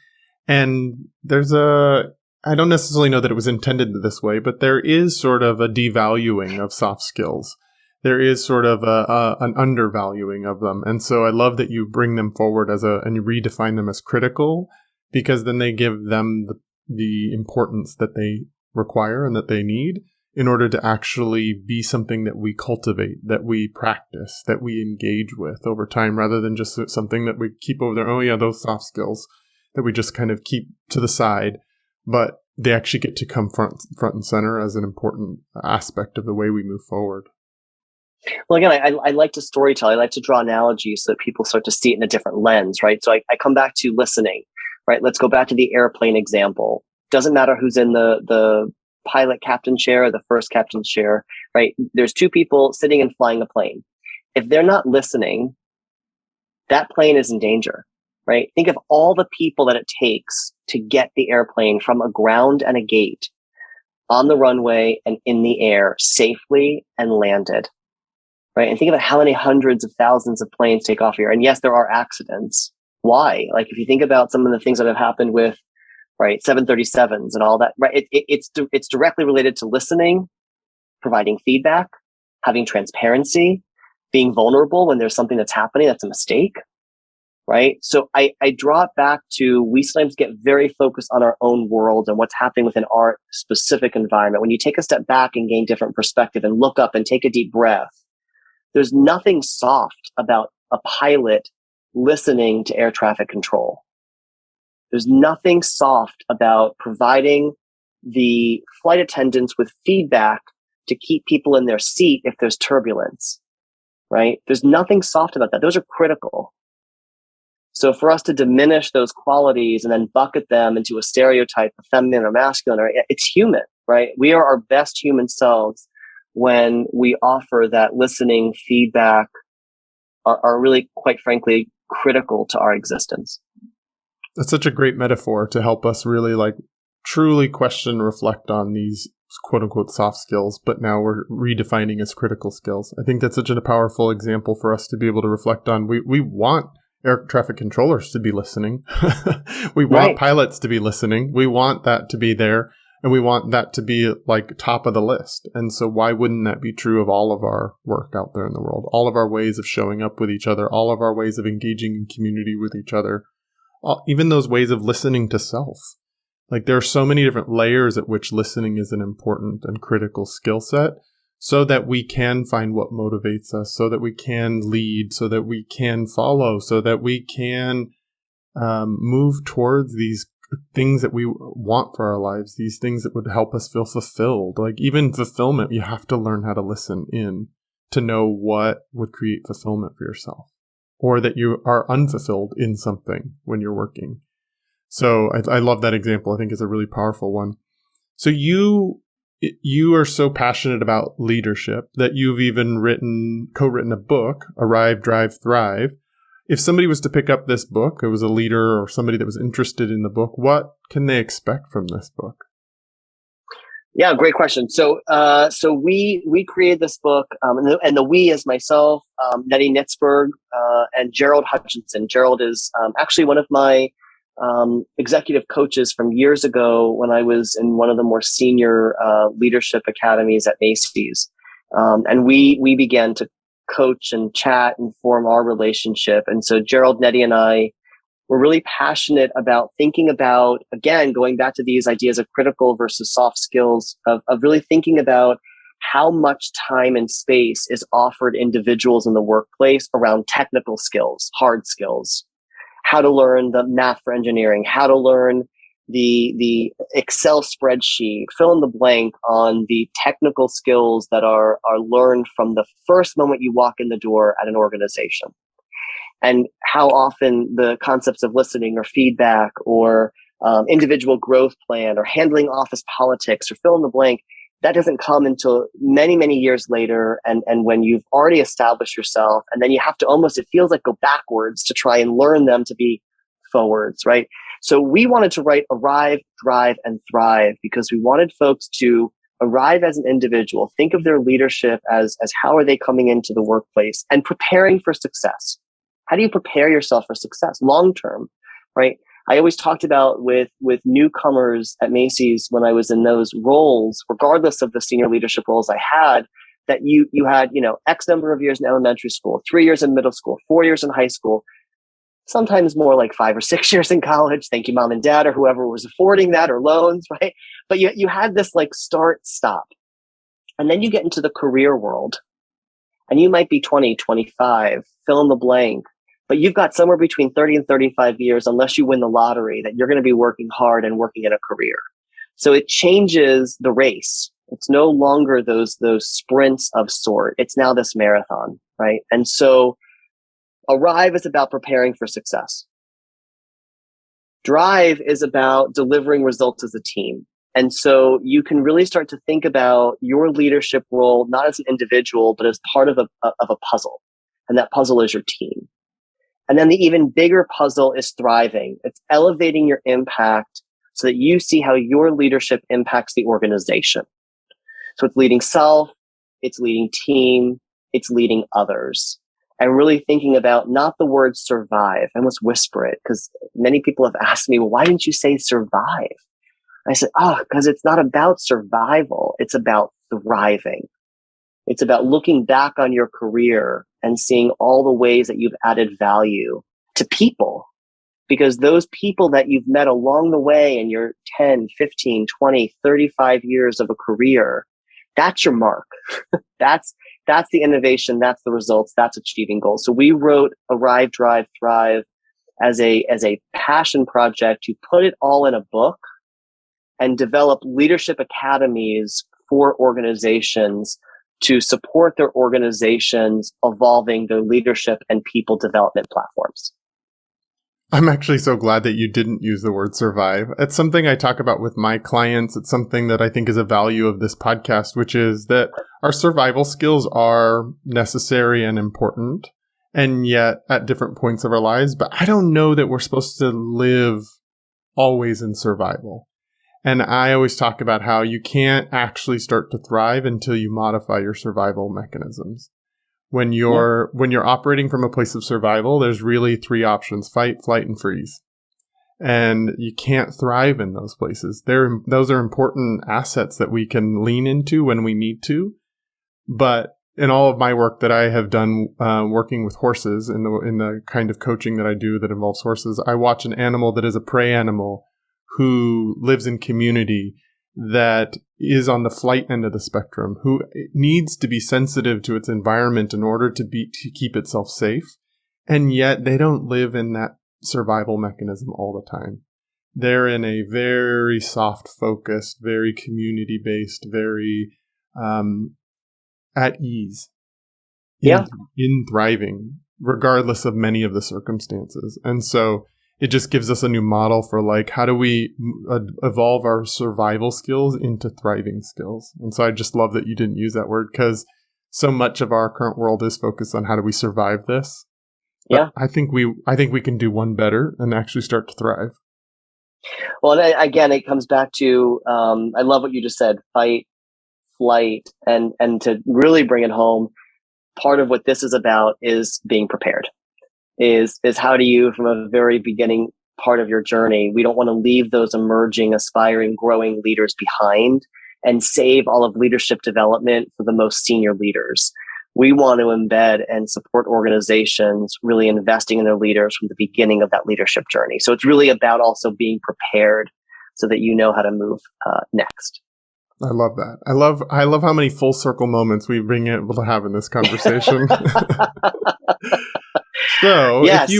And I don't necessarily know that it was intended this way, but there is sort of a devaluing of soft skills. There is sort of an undervaluing of them. And so I love that you bring them forward and you redefine them as critical because then they give them the importance that they require and that they need in order to actually be something that we cultivate, that we practice, that we engage with over time, rather than just something that we keep over there. Oh yeah, those soft skills that we just kind of keep to the side, but they actually get to come front and center as an important aspect of the way we move forward. Well, again, I like to storytell. I like to draw analogies so that people start to see it in a different lens, right? So I come back to listening, right? Let's go back to the airplane example. Doesn't matter who's in the pilot captain chair or the first captain's chair, right? There's two people sitting and flying a plane. If they're not listening, that plane is in danger, right? Think of all the people that it takes to get the airplane from a ground and a gate on the runway and in the air safely and landed, right? And think about how many hundreds of thousands of planes take off here. And yes, there are accidents. Why? Like if you think about some of the things that have happened with, right, 737s and all that, right? It's directly related to listening, providing feedback, having transparency, being vulnerable when there's something that's happening that's a mistake, right? So I draw it back to, we sometimes get very focused on our own world and what's happening within our specific environment. When you take a step back and gain different perspective and look up and take a deep breath, there's nothing soft about a pilot listening to air traffic control. There's nothing soft about providing the flight attendants with feedback to keep people in their seat if there's turbulence, right? There's nothing soft about that. Those are critical. So for us to diminish those qualities and then bucket them into a stereotype of feminine or masculine, it's human, right? We are our best human selves when we offer that listening feedback are really, quite frankly, critical to our existence. That's such a great metaphor to help us really like truly question, reflect on these quote unquote soft skills, but now we're redefining as critical skills. I think that's such a powerful example for us to be able to reflect on. We want air traffic controllers to be listening. We want pilots to be listening. We want that to be there, and we want that to be like top of the list. And so why wouldn't that be true of all of our work out there in the world? All of our ways of showing up with each other, all of our ways of engaging in community with each other, even those ways of listening to self. Like there are so many different layers at which listening is an important and critical skill set so that we can find what motivates us, so that we can lead, so that we can follow, so that we can move towards these things that we want for our lives, these things that would help us feel fulfilled. Like even fulfillment, you have to learn how to listen in to know what would create fulfillment for yourself, or that you are unfulfilled in something when you're working. So I love that example. I think it's a really powerful one. So you are so passionate about leadership that you've even co-written a book, Arrive, Drive, Thrive. If somebody was to pick up this book, it was a leader or somebody that was interested in the book, what can they expect from this book? Yeah, great question. So we created this book, and the we is myself, Nettie Nitzberg, and Gerald Hutchinson. Gerald is actually one of my executive coaches from years ago when I was in one of the more senior leadership academies at Macy's. And we began to coach and chat and form our relationship. And so Gerald, Nettie, and I were really passionate about thinking about, again, going back to these ideas of critical versus soft skills, of really thinking about how much time and space is offered individuals in the workplace around technical skills, hard skills, how to learn the math for engineering, how to learn the Excel spreadsheet, fill in the blank on the technical skills that are learned from the first moment you walk in the door at an organization. And how often the concepts of listening or feedback or individual growth plan or handling office politics or fill in the blank, that doesn't come until many, many years later. And when you've already established yourself, and then you have to almost, it feels like go backwards to try and learn them to be forwards, right? So we wanted to write Arrive, Drive, and Thrive because we wanted folks to arrive as an individual, think of their leadership as how are they coming into the workplace and preparing for success. How do you prepare yourself for success long term, right? I always talked about with newcomers at Macy's when I was in those roles, regardless of the senior leadership roles I had, that you had, X number of years in elementary school, 3 years in middle school, 4 years in high school, sometimes more like 5 or 6 years in college. Thank you, mom and dad, or whoever was affording that, or loans, right? But you had this like start, stop. And then you get into the career world and you might be 20, 25, fill in the blank. But you've got somewhere between 30 and 35 years, unless you win the lottery, that you're going to be working hard and working in a career. So it changes the race. It's no longer those sprints of sort. It's now this marathon, right? And so Arrive is about preparing for success. Drive is about delivering results as a team. And so you can really start to think about your leadership role, not as an individual, but as part of a puzzle. And that puzzle is your team. And then the even bigger puzzle is thriving. It's elevating your impact so that you see how your leadership impacts the organization. So it's leading self, it's leading team, it's leading others. And really thinking about not the word survive. I almost whisper it because many people have asked me, well, why didn't you say survive? I said, because it's not about survival. It's about thriving. It's about looking back on your career and seeing all the ways that you've added value to people. Because those people that you've met along the way in your 10, 15, 20, 35 years of a career, that's your mark. That's the innovation. That's the results. That's achieving goals. So we wrote Arrive, Drive, Thrive as a passion project to put it all in a book and develop leadership academies for organizations to support their organizations evolving their leadership and people development platforms. I'm actually so glad that you didn't use the word survive. It's something I talk about with my clients. It's something that I think is a value of this podcast, which is that our survival skills are necessary and important, and yet at different points of our lives. But I don't know that we're supposed to live always in survival. And I always talk about how you can't actually start to thrive until you modify your survival mechanisms. When you're operating from a place of survival, there's really three options: fight, flight, and freeze. And you can't thrive in those places. Those are important assets that we can lean into when we need to. But in all of my work that I have done working with horses, in the kind of coaching that I do that involves horses, I watch an animal that is a prey animal who lives in community, that is on the flight end of the spectrum, who needs to be sensitive to its environment in order to keep itself safe. And yet they don't live in that survival mechanism all the time. They're in a very soft focused, very community based, very at ease in thriving, regardless of many of the circumstances. And so it just gives us a new model for how do we evolve our survival skills into thriving skills. And so I just love that you didn't use that word, because so much of our current world is focused on how do we survive this. But I think we can do one better and actually start to thrive. Well, and again, it comes back to I love what you just said: fight, flight, and to really bring it home. Part of what this is about is being prepared. Is how do you, from a very beginning part of your journey, we don't want to leave those emerging, aspiring, growing leaders behind and save all of leadership development for the most senior leaders. We want to embed and support organizations really investing in their leaders from the beginning of that leadership journey. So it's really about also being prepared so that you know how to move next. I love that. I love how many full circle moments we've been able to have in this conversation. So yes.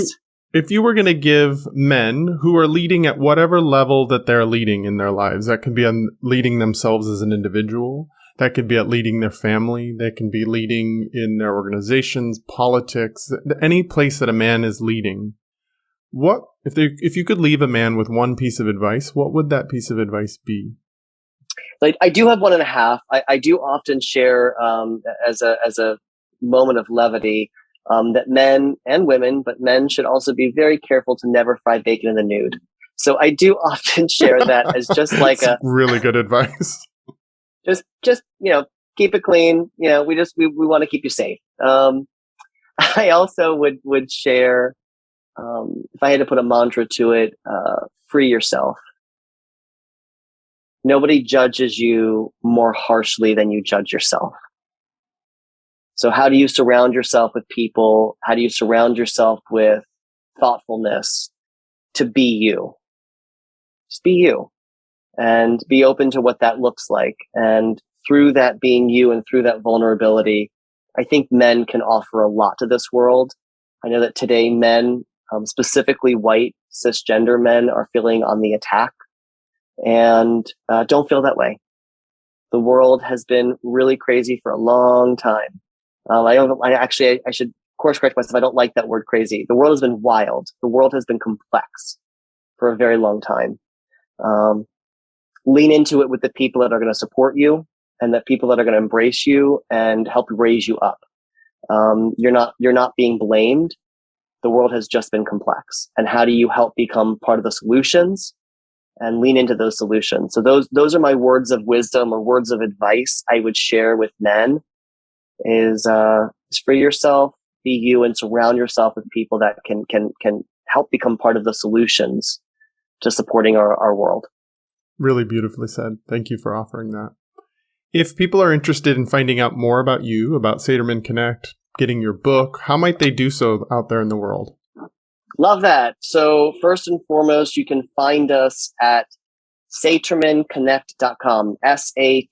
if you were going to give men who are leading at whatever level that they're leading in their lives, that could be on leading themselves as an individual, that could be at leading their family, that can be leading in their organizations, politics, any place that a man is leading. What if you could leave a man with one piece of advice, what would that piece of advice be? I do have one and a half. I do often share as a moment of levity that men and women, but men should also be very careful to never fry bacon in the nude. So I do often share that as just like a really good advice. Just keep it clean. We want to keep you safe. I also would share, if I had to put a mantra to it, free yourself. Nobody judges you more harshly than you judge yourself. So how do you surround yourself with people? How do you surround yourself with thoughtfulness to be you? Just be you and be open to what that looks like. And through that being you and through that vulnerability, I think men can offer a lot to this world. I know that today men, specifically white cisgender men, are feeling on the attack. And don't feel that way. The world has been really crazy for a long time. I should course correct myself. I don't like that word crazy. The world has been wild. The world has been complex for a very long time. Lean into it with the people that are going to support you and the people that are going to embrace you and help raise you up. You're not being blamed. The world has just been complex. And how do you help become part of the solutions and lean into those solutions? So those are my words of wisdom or words of advice I would share with men is free yourself, be you, and surround yourself with people that can help become part of the solutions to supporting our world. Really beautifully said. Thank you for offering that. If people are interested in finding out more about you, about Saterman Connect, getting your book, how might they do so out there in the world? Love that. So first and foremost, you can find us at satermanconnect.com, Saterman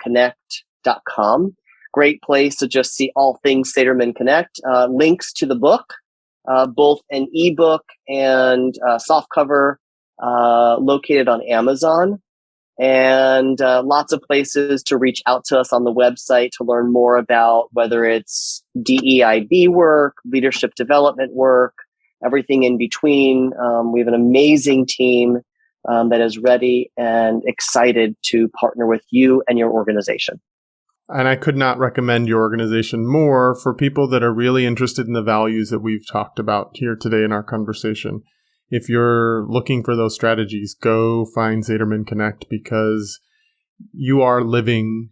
Connect.com. Great place to just see all things Saterman Connect. Links to the book both an ebook and soft cover located on Amazon, and lots of places to reach out to us on the website to learn more about whether it's DEIB work, leadership development work, everything in between. We have an amazing team that is ready and excited to partner with you and your organization. And I could not recommend your organization more for people that are really interested in the values that we've talked about here today in our conversation. If you're looking for those strategies, go find Saterman Connect, because you are living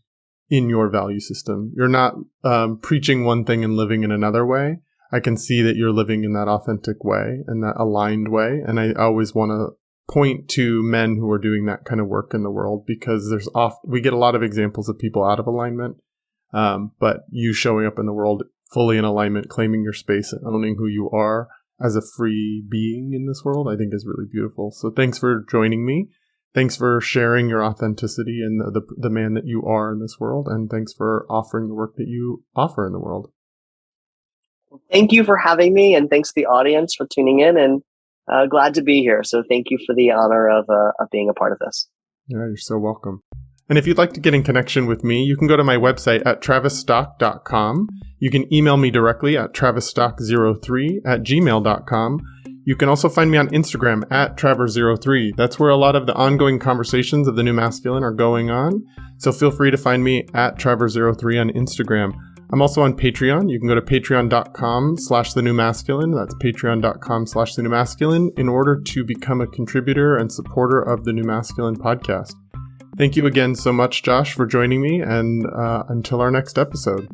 in your value system. You're not preaching one thing and living in another way. I can see that you're living in that authentic way and that aligned way. And I always want to point to men who are doing that kind of work in the world, because we get a lot of examples of people out of alignment, but you showing up in the world fully in alignment, claiming your space and owning who you are as a free being in this world, I think is really beautiful. So thanks for joining me. Thanks for sharing your authenticity and the man that you are in this world. And thanks for offering the work that you offer in the world. Thank you for having me, and thanks to the audience for tuning in, and glad to be here. So thank you for the honor of being a part of this. Yeah, you're so welcome. And if you'd like to get in connection with me, you can go to my website at travisstock.com. You can email me directly at travisstock03@gmail.com. You can also find me on Instagram at traver03. That's where a lot of the ongoing conversations of the new masculine are going on. So feel free to find me at traver03 on Instagram. I'm also on Patreon. You can go to patreon.com/thenewmasculine. That's patreon.com/thenewmasculine in order to become a contributor and supporter of the New Masculine podcast. Thank you again so much, Josh, for joining me, and until our next episode.